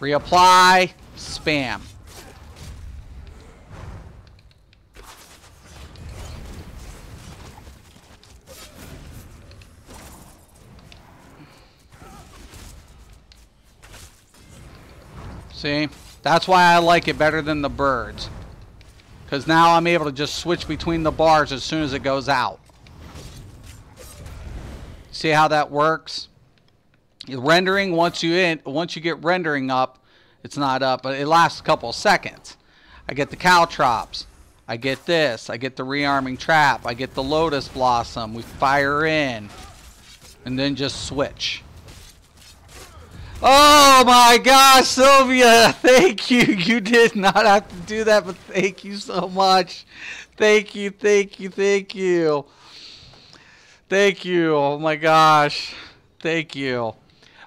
Reapply, spam. See? That's why I like it better than the birds. Because now I'm able to just switch between the bars as soon as it goes out. See how that works? Rendering, once you get rendering up, it's not up, but it lasts a couple of seconds. I get the caltrops. I get this. I get the rearming trap. I get the lotus blossom. We fire in. And then just switch. Oh my gosh, Sylvia, thank you. You did not have to do that, but thank you so much. Thank you, thank you, thank you. Thank you. Oh my gosh. Thank you.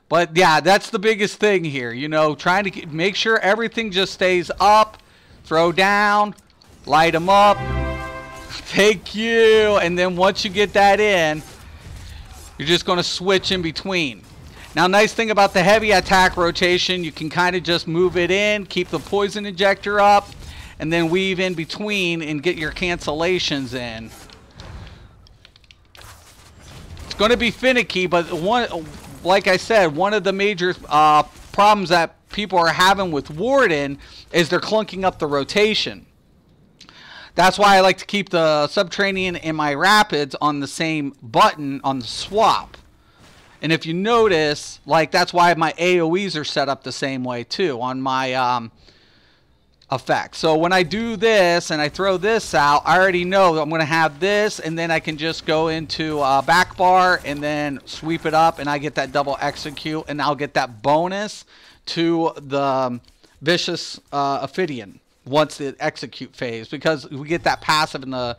But yeah, that's the biggest thing here. You know, trying to make sure everything just stays up, throw down, light them up. Thank you. And then once you get that in, you're just going to switch in between. Now, nice thing about the heavy attack rotation, you can kind of just move it in, keep the poison injector up, and then weave in between and get your cancellations in. It's going to be finicky, but like I said, one of the major problems that people are having with Warden is they're clunking up the rotation. That's why I like to keep the Subterranean and my Rapids on the same button on the swap. And if you notice, like, that's why my AoEs are set up the same way too on my effect. So when I do this and I throw this out, I already know that I'm going to have this, and then I can just go into back bar and then sweep it up, and I get that double execute, and I'll get that bonus to the Vicious Ophidian once the execute phase, because we get that passive in the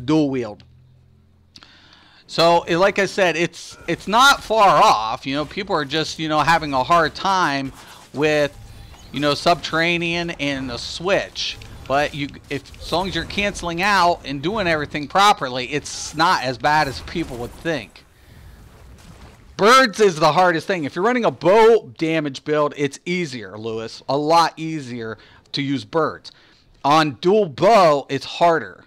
dual wield. So, like I said, it's not far off. You know, people are just, you know, having a hard time with, you know, Subterranean and the switch. But as long as you're canceling out and doing everything properly, it's not as bad as people would think. Birds is the hardest thing. If you're running a bow damage build, it's easier, Lewis. A lot easier to use birds. On dual bow, it's harder.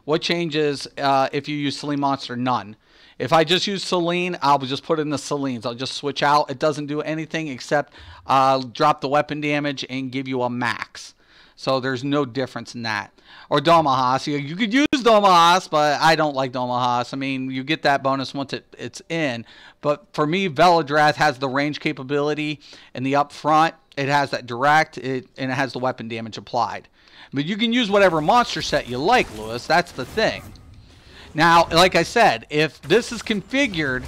What changes if you use Selene Monster? None. If I just use Selene, I'll just put in the Selenes. I'll just switch out. It doesn't do anything except drop the weapon damage and give you a max. So there's no difference in that. Or Domahas. You could use Domahas, but I don't like Domahas. I mean, you get that bonus once it's in. But for me, Veladrath has the range capability in the up front. It has that direct, and it has the weapon damage applied. But you can use whatever monster set you like, Lewis. That's the thing. Now, like I said, if this is configured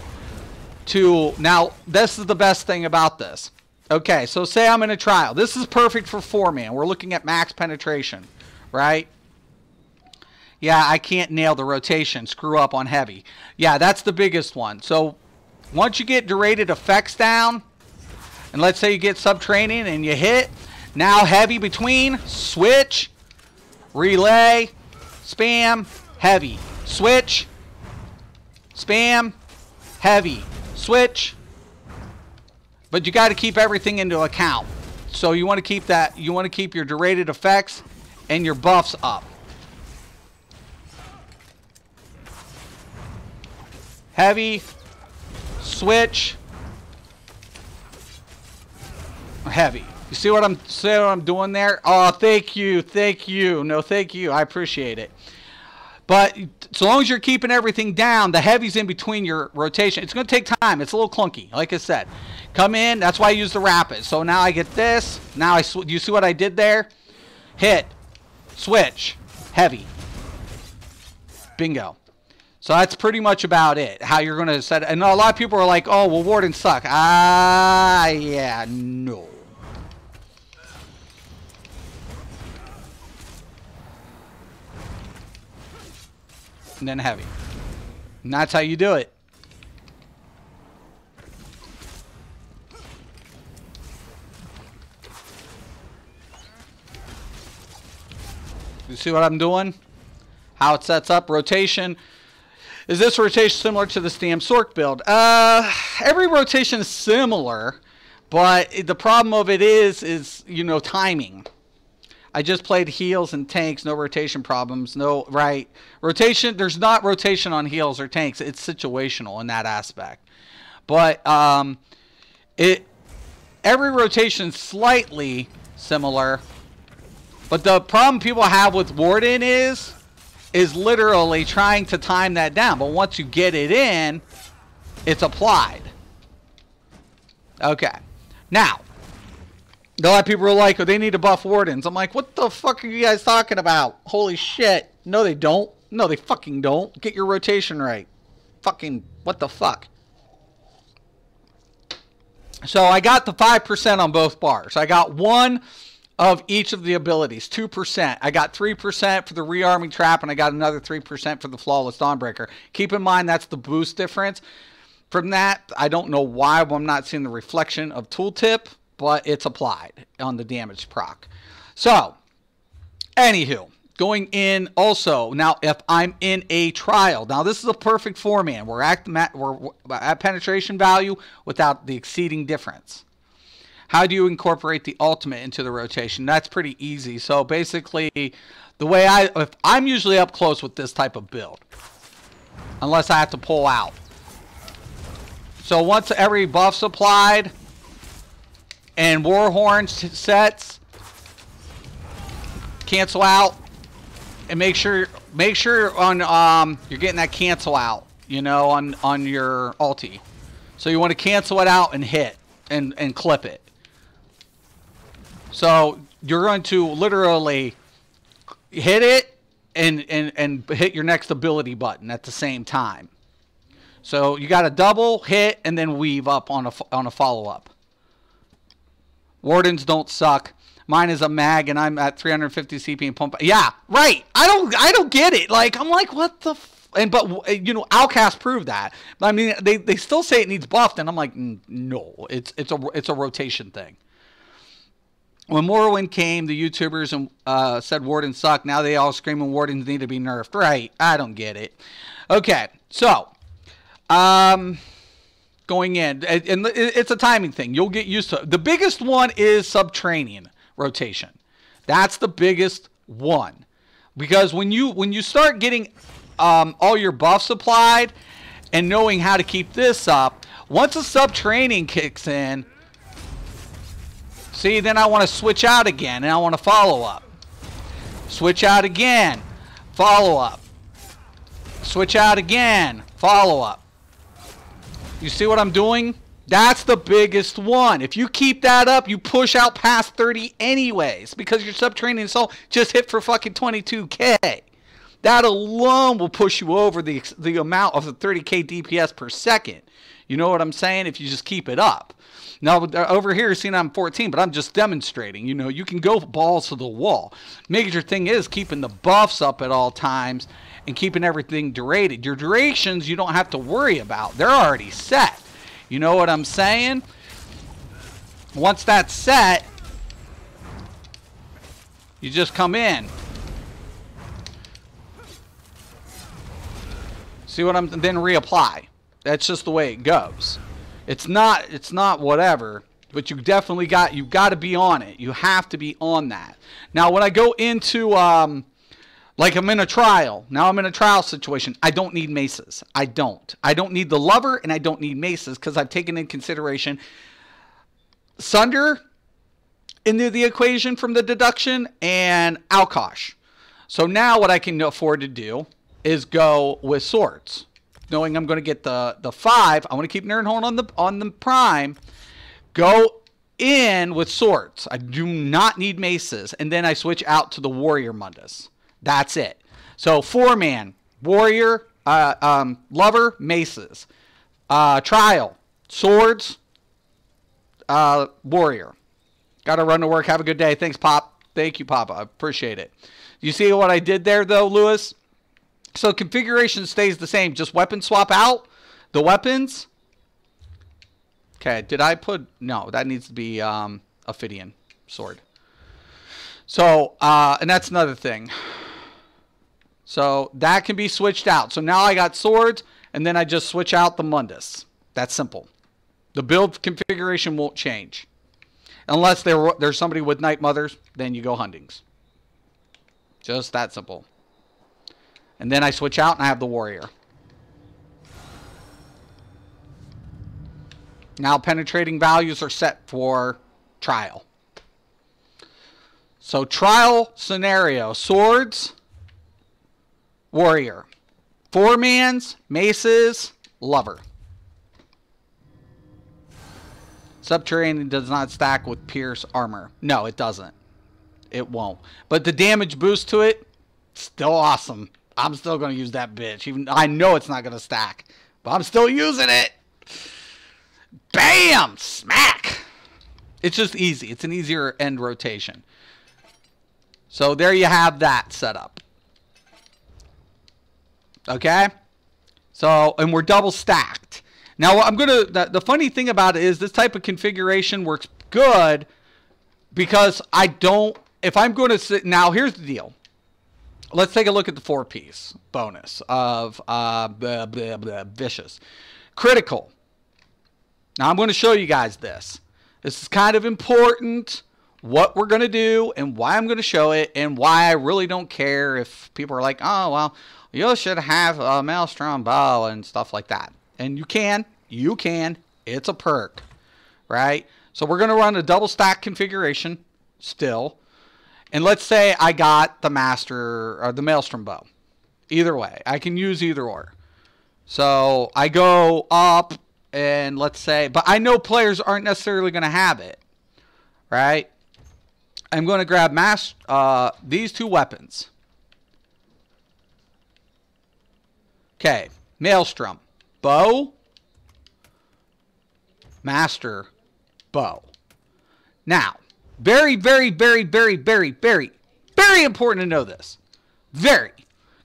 to... Now, this is the best thing about this. Okay, so say I'm in a trial. This is perfect for 4-man. We're looking at max penetration, right? Yeah, I can't nail the rotation. Screw up on heavy. Yeah, that's the biggest one. So, once you get derated effects down, and let's say you get Subterranean and you hit, now heavy between, switch, relay, spam, heavy. Switch, spam, heavy, switch. But you got to keep everything into account. So you want to keep that, you want to keep your derated effects and your buffs up. Heavy, switch, heavy. You see what I'm doing there? Oh, thank you, thank you. No, thank you. I appreciate it. But so long as you're keeping everything down, the heavy's in between your rotation. It's going to take time. It's a little clunky, like I said. Come in. That's why I use the rapid. So now I get this. Now you see what I did there? Hit, switch, heavy. Bingo. So that's pretty much about it. How you're going to set it. And a lot of people are like, oh, well, Wardens suck. Yeah, no. and then heavy. And that's how you do it. You see what I'm doing? How it sets up. Rotation. Is this rotation similar to the Stam Sork build? Every rotation is similar, but the problem of it is you know, timing. I just played heals and tanks, no rotation problems, no, right? Rotation, there's not rotation on heals or tanks. It's situational in that aspect. But every rotation is slightly similar. But the problem people have with Warden is literally trying to time that down. But once you get it in, it's applied. Okay. Now, a lot of people are like, oh, they need to buff Wardens. I'm like, what the fuck are you guys talking about? Holy shit. No, they don't. No, they fucking don't. Get your rotation right. Fucking, what the fuck? So I got the 5% on both bars. I got one of each of the abilities, 2%. I got 3% for the rearming trap, and I got another 3% for the flawless Dawnbreaker. Keep in mind that's the boost difference. From that, I don't know why I'm not seeing the reflection of tooltip, but it's applied on the damage proc. So, anywho, going in also, now if I'm in a trial, now this is a perfect 4-man. We're at penetration value without the exceeding difference. How do you incorporate the ultimate into the rotation? That's pretty easy. So basically, the way if I'm usually up close with this type of build, unless I have to pull out. So once every buff's applied and Warhorn sets, cancel out, and make sure on you're getting that cancel out, you know, on your ulti. So you want to cancel it out and hit and clip it. So you're going to literally hit it and hit your next ability button at the same time. So you got to double hit and then weave up on a follow-up. Wardens don't suck. Mine is a mag and I'm at 350 CP and pump. Yeah, right. I don't get it. Like, I'm like, what the but you know, Outcast proved that. I mean, they still say it needs buffed, and I'm like, no, it's a rotation thing. When Morrowind came, the YouTubers said Wardens suck. Now they all screaming Wardens need to be nerfed. Right? I don't get it. Okay, so going in, and it's a timing thing. You'll get used to it. The biggest one is subtraining rotation. That's the biggest one, because when you start getting all your buffs applied and knowing how to keep this up, once a subtraining kicks in. See, then I want to switch out again, and I want to follow up. Switch out again, follow up. Switch out again, follow up. You see what I'm doing? That's the biggest one. If you keep that up, you push out past 30 anyways, because your subtraining soul just hit for fucking 22K. That alone will push you over the amount of the 30K DPS per second. You know what I'm saying? If you just keep it up. Now, over here, seeing I'm 14, but I'm just demonstrating. You know, you can go balls to the wall. Major thing is keeping the buffs up at all times and keeping everything durated. Your durations, you don't have to worry about. They're already set. You know what I'm saying? Once that's set, you just come in. See what I'm... Then reapply. That's just the way it goes. It's not whatever, but you definitely got to be on it. You have to be on that. Now, when I go into like I'm in a trial. Now I'm in a trial situation. I don't need maces. I don't need the lover, and I don't need maces because I've taken in consideration Sunder into the equation from the deduction and Alkosh. So now what I can afford to do is go with swords. Knowing I'm going to get the 5, I want to keep Nirnhorn on the prime. Go in with swords. I do not need maces, and then I switch out to the warrior Mundus. That's it. So 4-man, warrior, lover, maces, trial, swords, warrior. Got to run to work. Have a good day. Thanks, Pop. Thank you, Papa. I appreciate it. You see what I did there, though, Lewis? So configuration stays the same. Just weapon swap out the weapons. Okay, did I put... No, that needs to be Ophidian sword. So, and that's another thing. So that can be switched out. So now I got swords, and then I just switch out the Mundus. That's simple. The build configuration won't change. Unless there's somebody with Night Mothers, then you go Hundings. Just that simple. And then I switch out and I have the Warrior. Now penetrating values are set for trial. So trial scenario. Swords, Warrior. 4-mans, maces, Lover. Subterranean does not stack with Pierce armor. No, it doesn't. It won't. But the damage boost to it, still awesome. I'm still going to use that bitch. Even I know it's not going to stack. But I'm still using it. Bam! Smack! It's just easy. It's an easier end rotation. So there you have that set up. Okay? So, and we're double stacked. Now, I'm going to... The funny thing about it is this type of configuration works good because I don't... If I'm going to sit... Now, here's the deal. Let's take a look at the 4-piece bonus of Vicious. Critical. Now, I'm going to show you guys this. This is kind of important, what we're going to do and why I'm going to show it and why I really don't care if people are like, oh, well, you should have a Maelstrom bow and stuff like that. And you can. It's a perk, right? So we're going to run a double stack configuration still. And let's say I got the Master or the Maelstrom bow. Either way, I can use either or. So I go up and let's say, but I know players aren't necessarily going to have it, right? I'm going to grab these two weapons. Okay, Maelstrom bow, Master bow. Now, very important to know this. Very.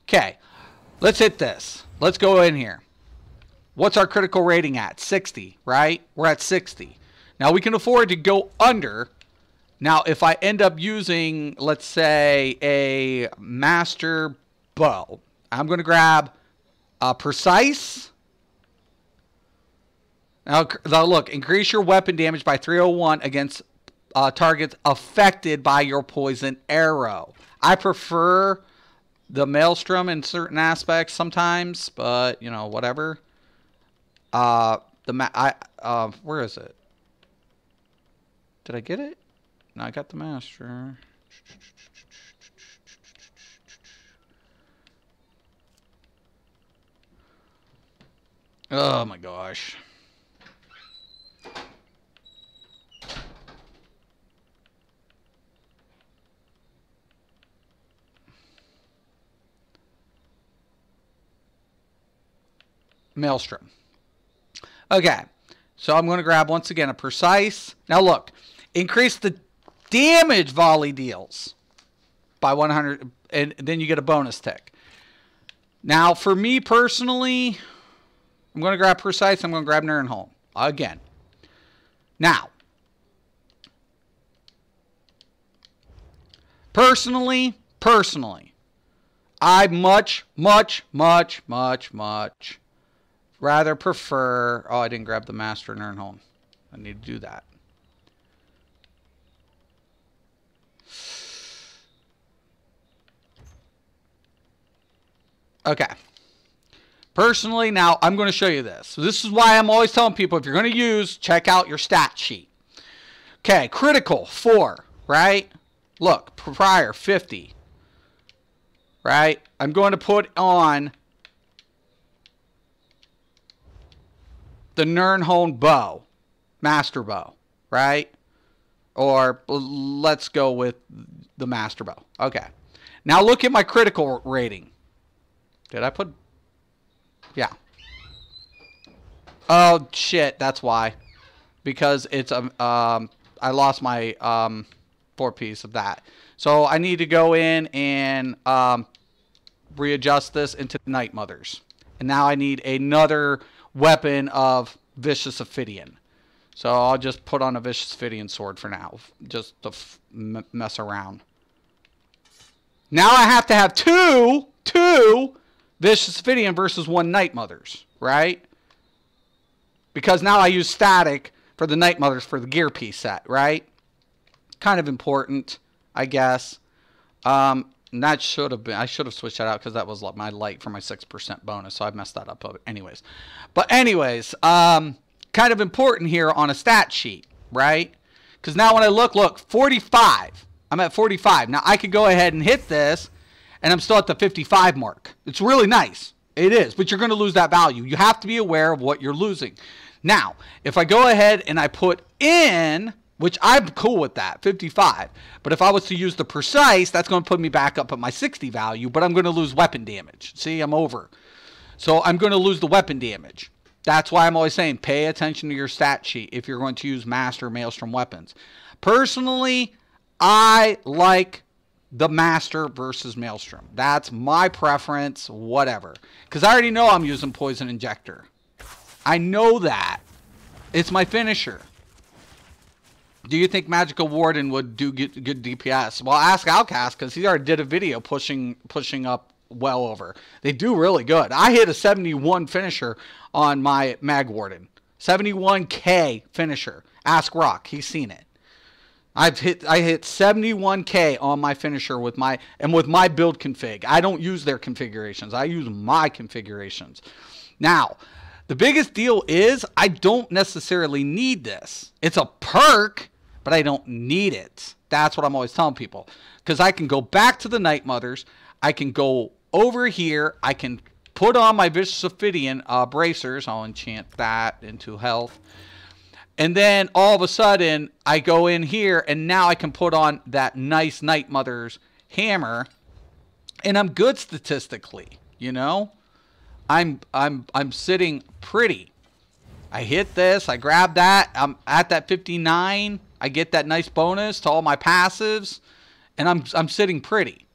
Okay, let's hit this. Let's go in here. What's our critical rating at? 60, right? We're at 60. Now, we can afford to go under. Now, if I end up using, let's say, a Master bow, I'm going to grab a Precise. Now, look, increase your weapon damage by 301 against targets affected by your poison arrow. I prefer the Maelstrom in certain aspects sometimes, but, you know, whatever. Where is it? Did I get it? No, I got the Master. Oh my gosh. Maelstrom. Okay, so I'm going to grab once again a Precise. Now look, increase the damage volley deals by 100, and then you get a bonus tick. Now for me personally, I'm going to grab Precise. I'm going to grab Nirnholm again. Now, personally, I much rather prefer... Oh, I didn't grab the Master Nirnholm. I need to do that. Okay. Personally, now, I'm going to show you this. So this is why I'm always telling people, if you're going to use, check out your stat sheet. Okay, critical, 4, right? Look, prior, 50. Right? I'm going to put on the Nirnholm bow, Master bow, right? Or let's go with the Master bow. Okay. Now look at my critical rating. Did I put... Yeah. Oh, shit. That's why. Because it's... I lost my 4-piece of that. So I need to go in and readjust this into Night Mothers. And now I need another weapon of Vicious Ophidian. So I'll just put on a Vicious Ophidian sword for now, just to mess around. Now I have to have two Vicious Ophidian versus 1 Night Mothers, right? Because now I use static for the Night Mothers for the gear piece set, right? Kind of important, I guess. And that should have been, I should have switched that out because that was my light for my 6% bonus, so I messed that up anyways. But anyways, kind of important here on a stat sheet, right? Because now when I look, 45. I'm at 45. Now I could go ahead and hit this, and I'm still at the 55 mark. It's really nice. It is, but you're going to lose that value. You have to be aware of what you're losing. Now, if I go ahead and I put in, which I'm cool with that, 55. But if I was to use the precise, that's going to put me back up at my 60 value, but I'm going to lose weapon damage. See, I'm over. So I'm going to lose the weapon damage. That's why I'm always saying pay attention to your stat sheet if you're going to use Master Maelstrom weapons. Personally, I like the Master versus Maelstrom. That's my preference, whatever. Because I already know I'm using Poison Injector. I know that. It's my finisher. Do you think Magical Warden would do good DPS? Well, ask Outcast because he already did a video pushing up well over. They do really good. I hit a 71 finisher on my Mag Warden. 71k finisher. Ask Rock. He's seen it. I hit 71k on my finisher with my build config. I don't use their configurations. I use my configurations. Now, the biggest deal is I don't necessarily need this. It's a perk, but I don't need it. That's what I'm always telling people. Because I can go back to the Night Mothers. I can go over here. I can put on my Vicious Ophidian bracers. I'll enchant that into health. And then all of a sudden, I go in here, and now I can put on that nice Night Mother's hammer, and I'm good statistically. You know, I'm sitting pretty. I hit this, I grab that, I'm at that 59. I get that nice bonus to all my passives, and I'm sitting pretty.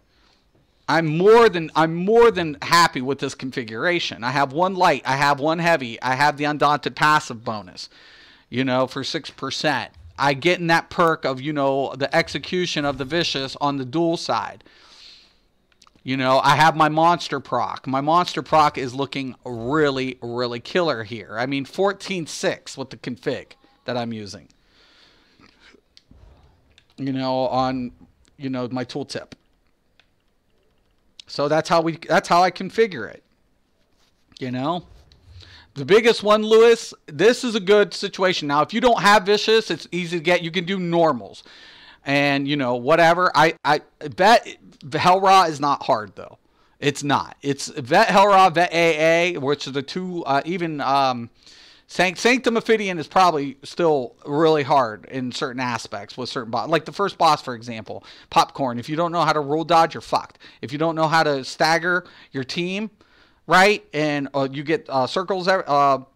I'm more than happy with this configuration. I have 1 light, I have 1 heavy, I have the Undaunted passive bonus. You know, for 6%. I get in that perk of, you know, the execution of the Vicious on the dual side. You know, I have my monster proc. My monster proc is looking really, really killer here. I mean, 14.6 with the config that I'm using. You know, on, you know, my tooltip. So that's how I configure it. You know? The biggest one, Lewis, this is a good situation. Now, if you don't have Vicious, it's easy to get. You can do normals. And, you know, whatever. I bet Hellra is not hard, though. It's not. It's Vet Hellra, Vet AA, which are the two, even Sanctum Ophidian is probably still really hard in certain aspects with certain boss. Like the first boss, for example, Popcorn. If you don't know how to roll dodge, you're fucked. If you don't know how to stagger your team, right, and you get circles,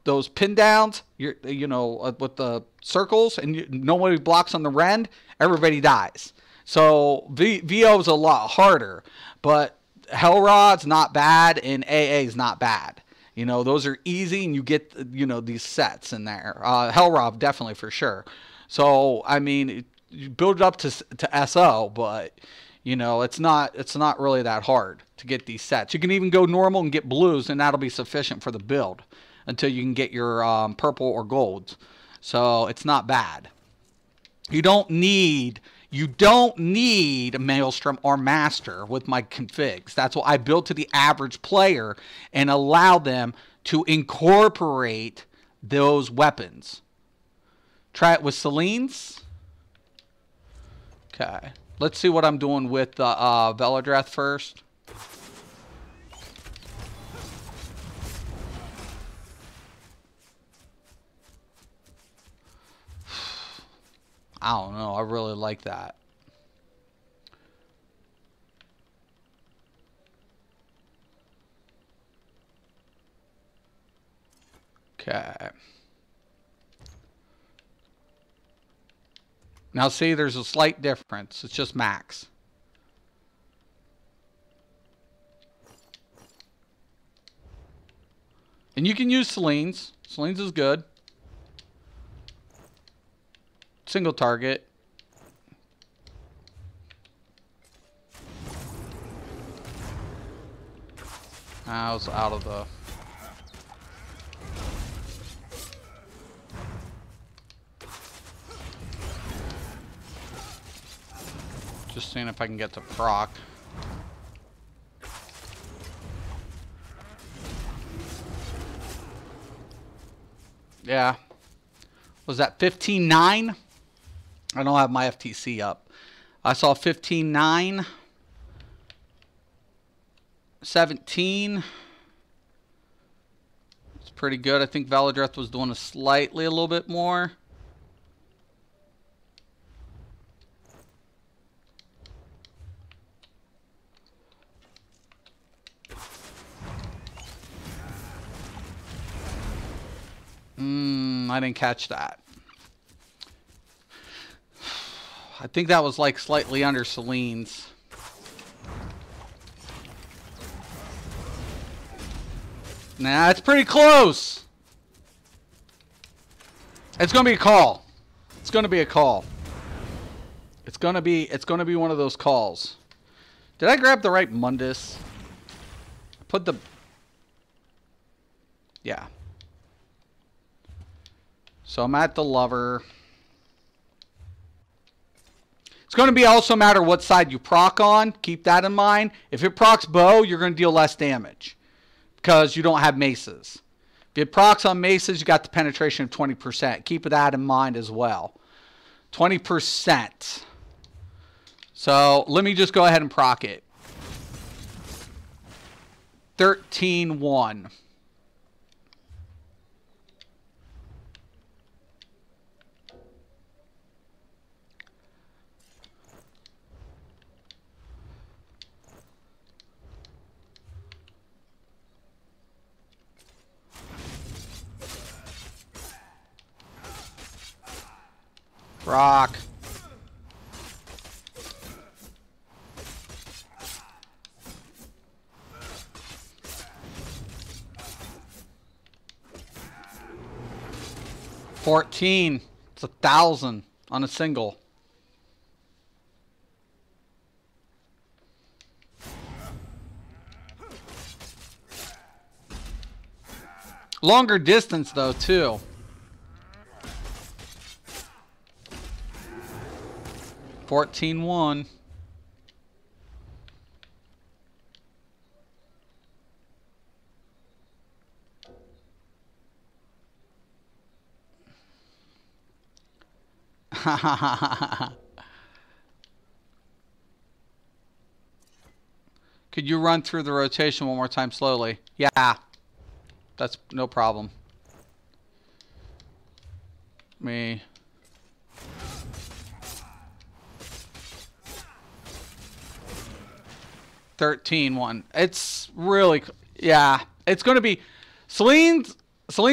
those pin downs, you know, with the circles, and nobody blocks on the rend, everybody dies. So VO is a lot harder, but Hellrod's not bad, and AA is not bad. You know, those are easy, and you get, you know, these sets in there. Hellrod, definitely, for sure. So, I mean, you build it up to SO, but, you know, it's not really that hard to get these sets. You can even go normal and get blues, and that'll be sufficient for the build until you can get your purple or golds. So it's not bad. You don't need Maelstrom or Master with my configs. That's what I build to the average player and allow them to incorporate those weapons. Try it with Selene's. Okay. Let's see what I'm doing with Velodreth first. I don't know. I really like that. Okay. Now see, there's a slight difference. It's just max. And you can use Selene. Selene is good. Single target. I was out of the... Just seeing if I can get to proc. Yeah. Was that 15-9? I don't have my FTC up. I saw 15-9. 17. It's pretty good. I think Valadreth was doing a little bit more. I didn't catch that. I think that was like slightly under Selene's. Nah, it's pretty close. It's gonna be a call. It's gonna be a call. It's gonna be one of those calls. Did I grab the right Mundus? Put the... Yeah. So I'm at the Lover. It's going to be also matter what side you proc on. Keep that in mind. If it procs bow, you're going to deal less damage because you don't have maces. If it procs on maces, you got the penetration of 20%. Keep that in mind as well. 20%. So let me just go ahead and proc it. 13-1. Rock. $14. It's 1,000 on a single. Longer distance though too. 14-1. Could you run through the rotation one more time slowly? Yeah. That's no problem. Me. $13-1. It's really, yeah. It's going to be Selene's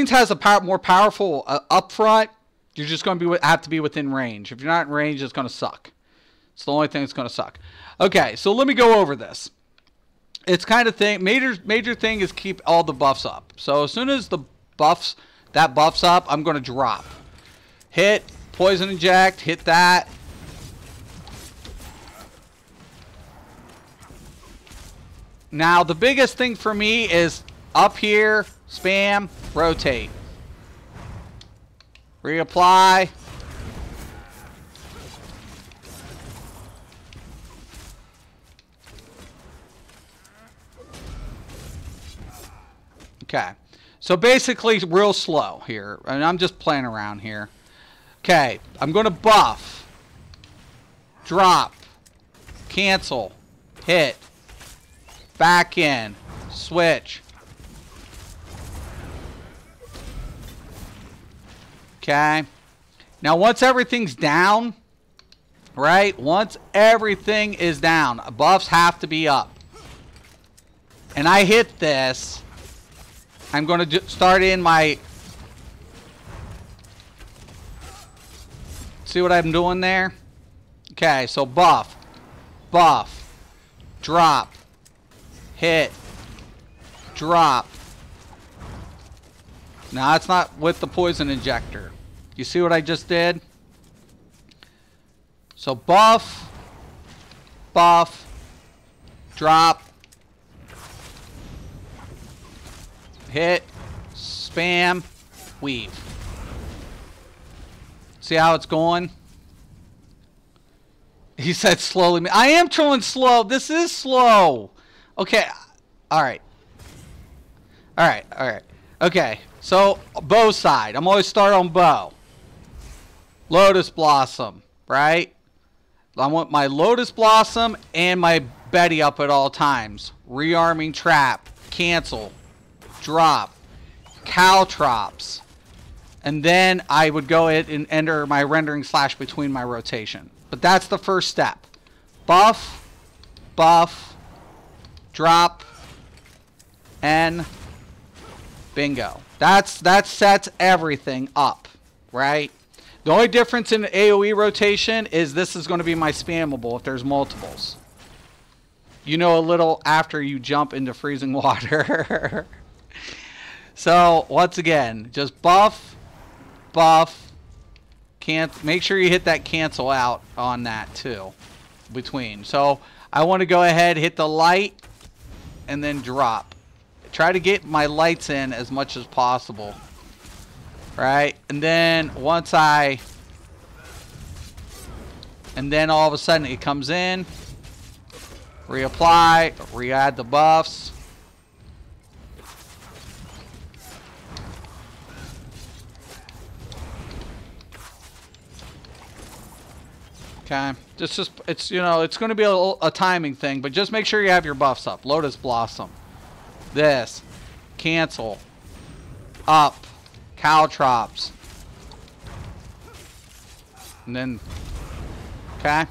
has a more powerful up front. You're just going to have to be within range. If you're not in range, it's going to suck. It's the only thing that's going to suck. Okay, so let me go over this. It's kind of thing. Major thing is keep all the buffs up. So as soon as the buffs up, I'm going to drop. Hit, poison inject, hit that. Now, the biggest thing for me is up here, spam, rotate. Reapply. Okay. So basically, real slow here. And I'm just playing around here. Okay. I'm going to buff. Drop. Cancel. Hit. Back in. Switch. Okay. Now, once everything's down, right? Once everything is down, buffs have to be up. And I hit this. I'm going to start in my... See what I'm doing there? Okay, so buff. Buff. Drop. Hit. Drop. Now it's not with the poison injector. You see what I just did? So buff, buff, drop, hit, spam, weave. See how it's going? He said slowly. I am trolling slow. This is slow. Okay. All right. All right. All right. Okay. So bow side. I'm always start on bow. Lotus Blossom. Right? I want my Lotus Blossom and my Betty up at all times. Rearming trap. Cancel. Drop. Caltrops. And then I would go ahead and enter my rendering slash between my rotation. But that's the first step. Buff, buff, drop, and bingo. That sets everything up, right? The only difference in the AoE rotation is this is going to be my spammable if there's multiples. You know a little after you jump into freezing water. So, once again, just buff, buff, make sure you hit that cancel out on that too, between. So I want to go ahead, hit the light, and then drop. Try to get my lights in as much as possible, right? And then once and then all of a sudden it comes in, reapply, re-add the buffs. Okay, it's you know, it's going to be a timing thing, but just make sure you have your buffs up. Lotus Blossom, this, cancel, up, Caltrops, and then, okay.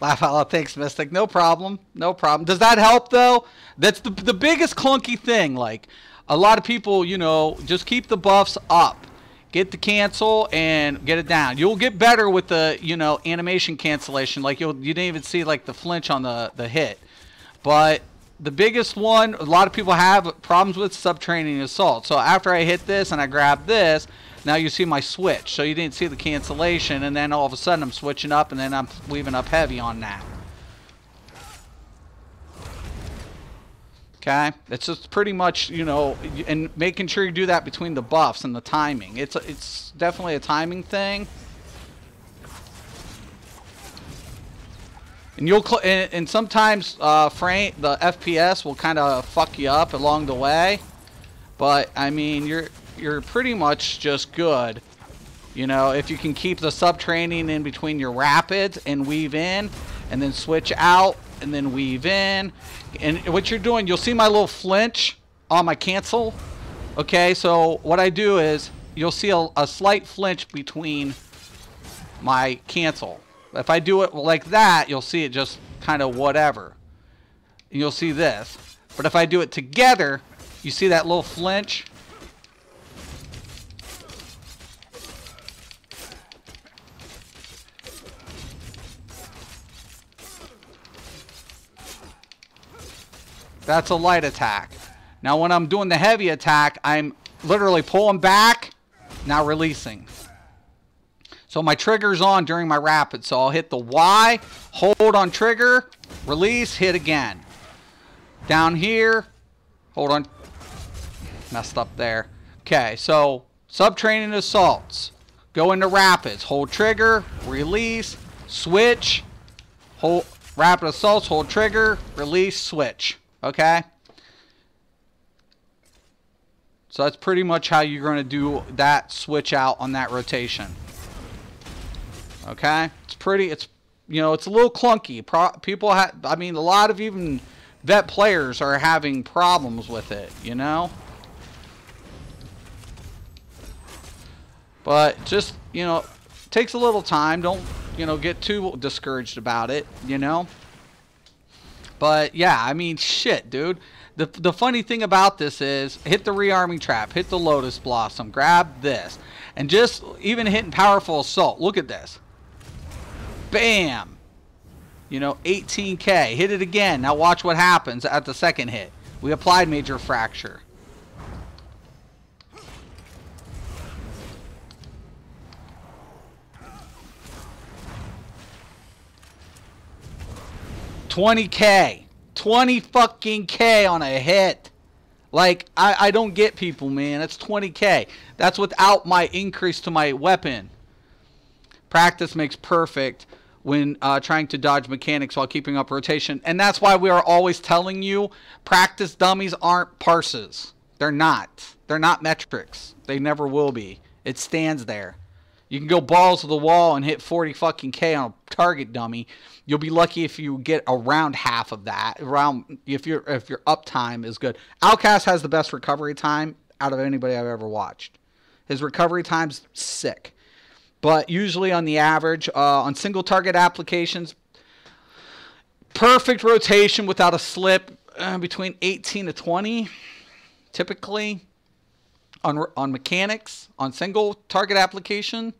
Laugh out loud, thanks, Mystic. No problem, no problem. Does that help though? That's the biggest clunky thing. Like a lot of people, you know, just keep the buffs up. Get the cancel and get it down. You'll get better with the, you know, animation cancellation. Like you didn't even see like the flinch on the hit. But the biggest one, a lot of people have problems with subtraining assault. So after I hit this and I grab this, now you see my switch. So you didn't see the cancellation, and then all of a sudden I'm switching up, and then I'm weaving up heavy on that. Okay, it's just pretty much, you know, and making sure you do that between the buffs and the timing. It's definitely a timing thing. And and sometimes the FPS will kind of fuck you up along the way, but I mean you're pretty much just good. You know, if you can keep the sub training in between your rapids and weave in, and then switch out and then weave in. And what you're doing, you'll see my little flinch on my cancel. Okay, so what I do is you'll see a slight flinch between my cancel. If I do it like that, you'll see it just kind of whatever. And you'll see this. But if I do it together, you see that little flinch? That's a light attack. Now when I'm doing the heavy attack, I'm literally pulling back, now releasing. So my trigger's on during my rapid. So I'll hit the Y, hold on trigger, release, hit again. Down here, hold on. Messed up there. Okay, so sub-training assaults. Go into rapids, hold trigger, release, switch, hold rapid assaults, hold trigger, release, switch. Okay, so that's pretty much how you're going to do that switch out on that rotation. Okay, it's you know, it's a little clunky. People I mean, a lot of even vet players are having problems with it, you know. But just, you know, takes a little time. Don't, you know, get too discouraged about it, you know. But yeah, I mean, shit, dude. The funny thing about this is, hit the rearming trap, hit the Lotus Blossom, grab this, and just even hitting powerful assault. Look at this. Bam. You know, 18K. Hit it again. Now watch what happens at the second hit. We applied major fracture. $20K. 20 fucking K on a hit. Like, I don't get people, man. That's 20K. That's without my increase to my weapon. Practice makes perfect when trying to dodge mechanics while keeping up rotation. And that's why we are always telling you, practice dummies aren't parses. They're not. They're not metrics. They never will be. It stands there. You can go balls to the wall and hit 40 fucking K on a target dummy. You'll be lucky if you get around half of that. Around if your uptime is good. Outcast has the best recovery time out of anybody I've ever watched. His recovery time's sick. But usually on the average, on single target applications, perfect rotation without a slip, between 18 to 20, typically. On mechanics, on single target application,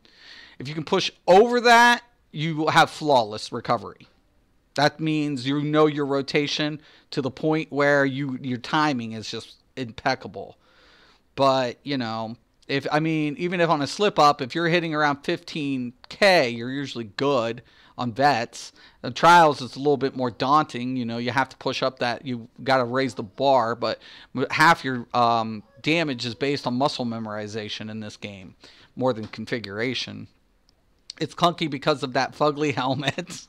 if you can push over that, you will have flawless recovery. That means you know your rotation to the point where your timing is just impeccable. But, you know, even if on a slip up, if you're hitting around 15K, you're usually good on vets. The trials is a little bit more daunting. You know, you have to push up that, you got to raise the bar, but half your damage is based on muscle memorization in this game more than configuration. It's clunky because of that fugly helmet.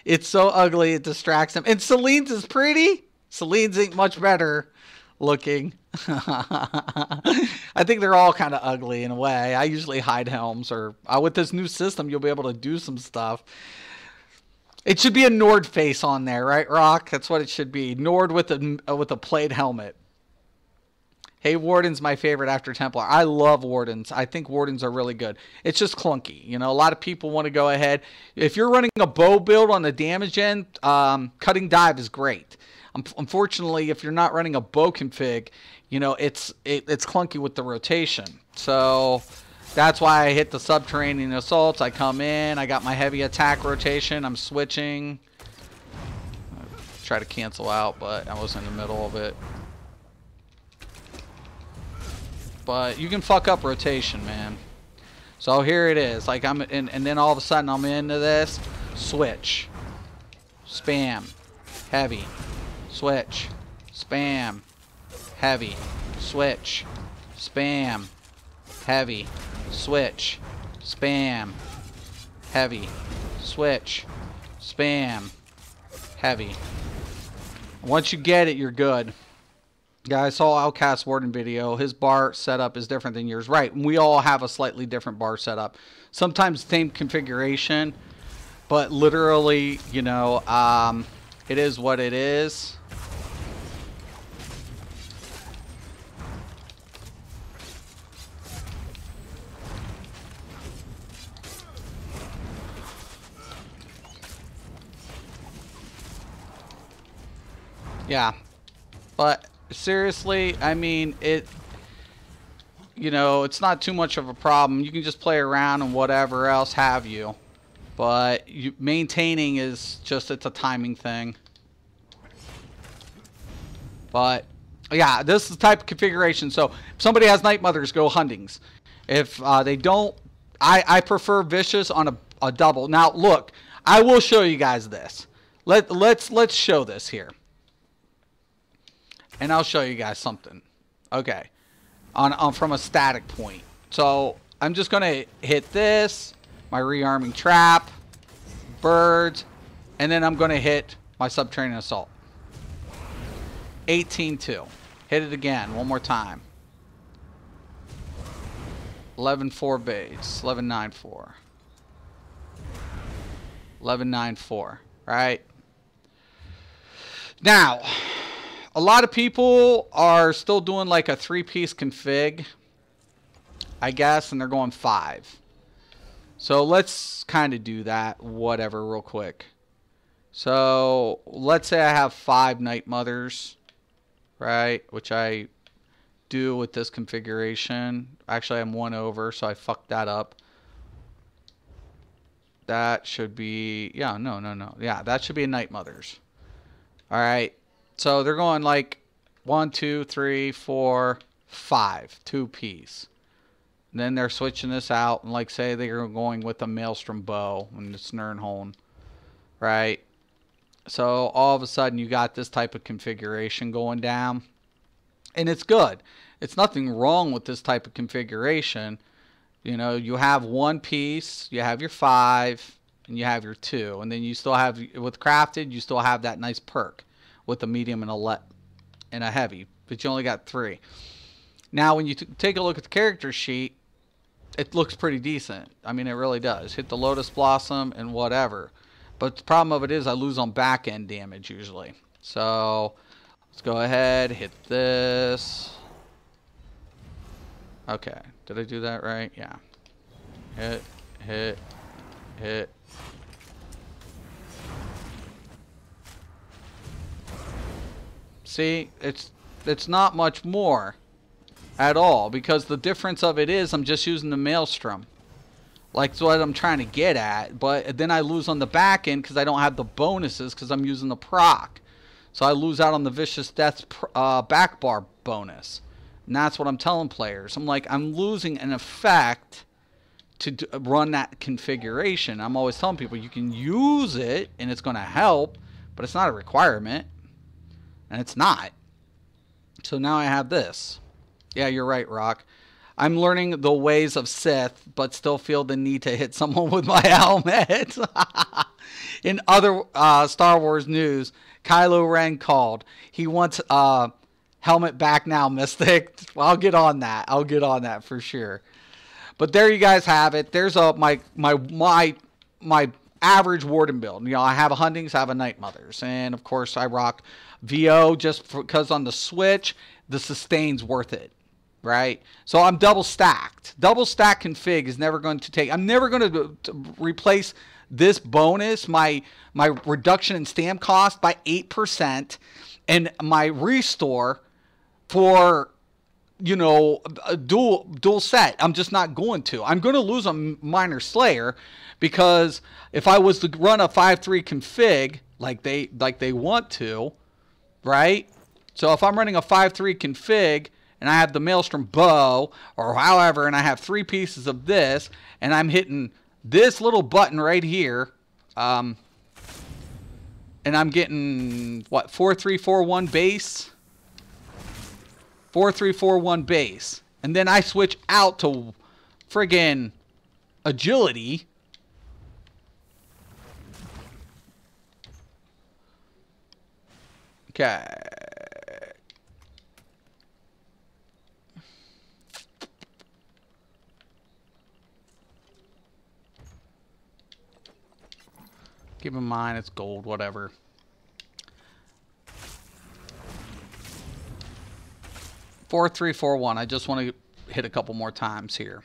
It's so ugly it distracts him. And Celine's is pretty. Celine's ain't much better looking. I think they're all kind of ugly in a way. I usually hide helms, or with this new system you'll be able to do some stuff. It should be a Nord face on there, right, Rock? That's what it should be. Nord with a plaid helmet. Hey, Warden's my favorite after Templar. I love Wardens. I think Wardens are really good. It's just clunky. You know, a lot of people want to go ahead. If you're running a bow build on the damage end, cutting dive is great. Unfortunately, if you're not running a bow config, you know, it's clunky with the rotation. So that's why I hit the subterranean assaults. I come in. I got my heavy attack rotation. I'm switching. Try to cancel out, but I was in the middle of it. But you can fuck up rotation, man. So here it is. Like and then all of a sudden I'm into this. Switch. Spam. Heavy. Switch. Spam. Heavy. Switch. Spam. Heavy. Switch. Spam. Heavy. Switch. Spam. Heavy. Once you get it, you're good. Yeah, I saw Outcast Warden video. His bar setup is different than yours. Right, we all have a slightly different bar setup. Sometimes same configuration, but literally, you know, it is what it is. Yeah, but seriously, I mean, you know, it's not too much of a problem. You can just play around and whatever else have you. But maintaining is just, it's a timing thing. But, yeah, this is the type of configuration. So, if somebody has Night Mothers, go Huntings. If they don't, I prefer Vicious on a double. Now, look, I will show you guys this. Let's show this here. And I'll show you guys something. Okay. From a static point. So I'm just going to hit this. My rearming trap. Birds. And then I'm going to hit my subterranean assault. 18-2. Hit it again. One more time. 11-4 base. 11-9-4. 11-9-4. Right? Now, a lot of people are still doing like a 3-piece config, I guess, and they're going 5. So let's kind of do that, whatever, real quick. So let's say I have 5 Night Mothers, right, which I do with this configuration. Actually, I'm 1 over, so I fucked that up. That should be, yeah, no. Yeah, that should be a Night Mothers. All right. So they're going like 1, 2, 3, 4, 5, 2-piece. And then they're switching this out, and like say they're going with a Maelstrom bow and it's Nirnholm, right? So all of a sudden you got this type of configuration going down, and it's good. It's nothing wrong with this type of configuration. You know, you have 1 piece, you have your 5, and you have your 2, and then you still have, with crafted, you still have that nice perk with a medium and a heavy, but you only got 3. Now, when you take a look at the character sheet, it looks pretty decent. I mean, it really does. Hit the Lotus Blossom and whatever. But the problem of it is I lose on back end damage usually. So let's go ahead, hit this. Okay, did I do that right? Yeah. Hit, hit, hit. See, it's not much more at all, because the difference of it is I'm just using the Maelstrom. Like, that's what I'm trying to get at. But then I lose on the back end because I don't have the bonuses because I'm using the proc. So I lose out on the Vicious Death back bar bonus. And that's what I'm telling players. I'm like, I'm losing an effect to run that configuration. I'm always telling people you can use it and it's going to help, but it's not a requirement. And it's not. So now I have this. Yeah, you're right, Rock. I'm learning the ways of Sith, but still feel the need to hit someone with my helmet. In other Star Wars news, Kylo Ren called. He wants helmet back now, Mystic. Well, I'll get on that. I'll get on that for sure. But there you guys have it. There's my average Warden build. You know, I have a Huntings, I have a Night Mothers, and of course I rock VO just because on the Switch the sustain's worth it. Right? So I'm double stacked. Double stack config is never going to take... I'm never going to replace this bonus, my reduction in stamp cost by 8%, and my restore for, you know, a dual set. I'm just not going to. I'm going to lose on Minor Slayer because if I was to run a 5-3 config like they want to, right? So if I'm running a 5-3 config and I have the Maelstrom bow, or however, and I have 3 pieces of this, and I'm hitting this little button right here, and I'm getting, what, 4341 base? 4341 base. And then I switch out to friggin' agility. Okay. Keep in mind it's gold, whatever. Four, 3, 4, 1. I just want to hit a couple more times here.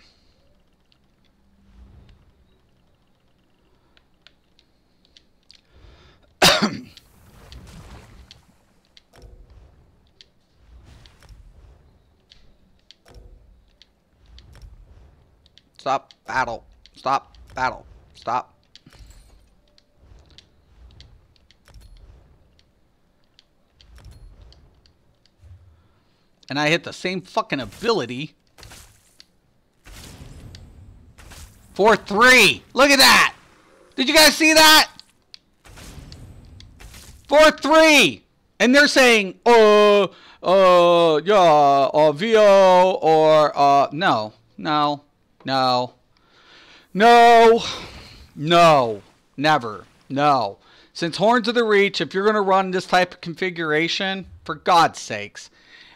Stop battle. Stop battle. Stop. And I hit the same fucking ability. 4-3. Look at that. Did you guys see that? 4-3. And they're saying, yeah, VO, or, no, never, no. Since Horns of the Reach, if you're going to run this type of configuration, for God's sakes,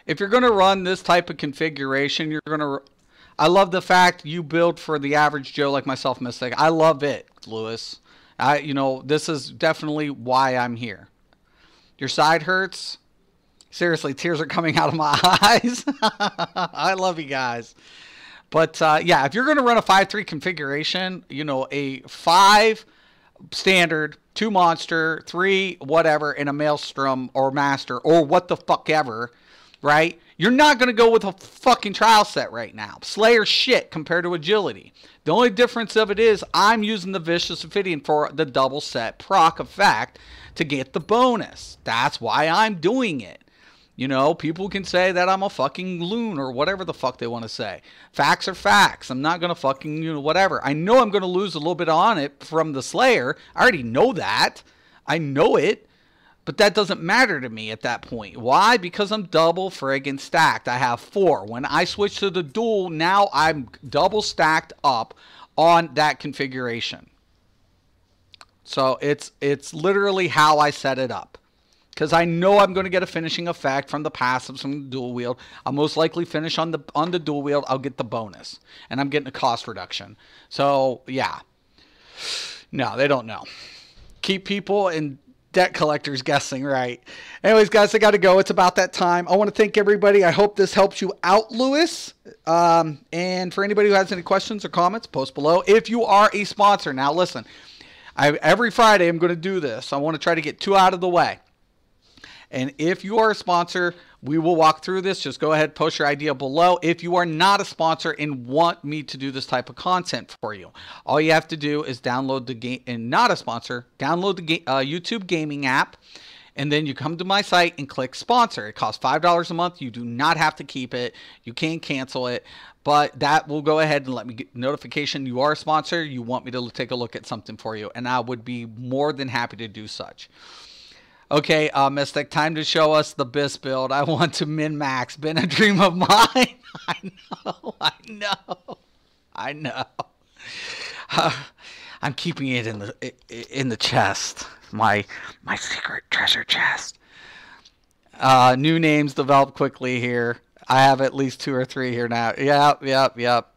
if you're going to run this type of configuration, you're going to... I love the fact you build for the average Joe like myself, Mystic. I love it, Lewis. You know, this is definitely why I'm here. Your side hurts? Seriously, tears are coming out of my eyes. I love you guys. But, yeah, if you're going to run a 5-3 configuration, you know, a 5 standard, 2 monster, 3 whatever, and a Maelstrom or Master or what the fuck ever... right? You're not going to go with a fucking trial set right now. Slayer shit compared to agility. The only difference of it is I'm using the Vicious Ophidian for the double set proc effect to get the bonus. That's why I'm doing it. You know, people can say that I'm a fucking loon or whatever the fuck they want to say. Facts are facts. I'm not going to fucking, you know, whatever. I know I'm going to lose a little bit on it from the Slayer. I already know that. I know it. But that doesn't matter to me at that point. Why? Because I'm double friggin' stacked. I have 4. When I switch to the dual, now I'm double stacked up on that configuration. So it's literally how I set it up. Because I know I'm going to get a finishing effect from the passives from the dual wield. I'll most likely finish on the dual wield. I'll get the bonus. And I'm getting a cost reduction. So, yeah. No, they don't know. Keep people in debt collectors guessing, right? Anyways, guys, I got to go. It's about that time. I want to thank everybody. I hope this helps you out, Lewis. And for anybody who has any questions or comments, post below. If you are a sponsor, now listen, every Friday I'm going to do this. I want to try to get 2 out of the way. And if you are a sponsor, we will walk through this. Just go ahead, post your idea below. If you are not a sponsor and want me to do this type of content for you, all you have to do is download the game, and not a sponsor, download the YouTube gaming app, and then you come to my site and click sponsor. It costs $5 a month. You do not have to keep it. You can cancel it, but that will go ahead and let me get notification you are a sponsor. You want me to take a look at something for you, and I would be more than happy to do such. Okay, Mystic, time to show us the BIS build. I want to min-max. Been a dream of mine. I know. I'm keeping it in the chest. My secret treasure chest. New names develop quickly here. I have at least 2 or 3 here now. Yep.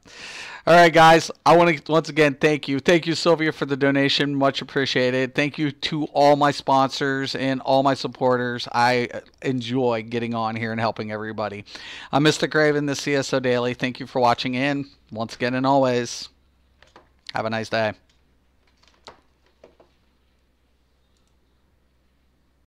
All right, guys, I want to once again thank you. Thank you, Sylvia, for the donation. Much appreciated. Thank you to all my sponsors and all my supporters. I enjoy getting on here and helping everybody. I'm Mystic Raven, the CSO Daily. Thank you for watching in. Once again and always, have a nice day.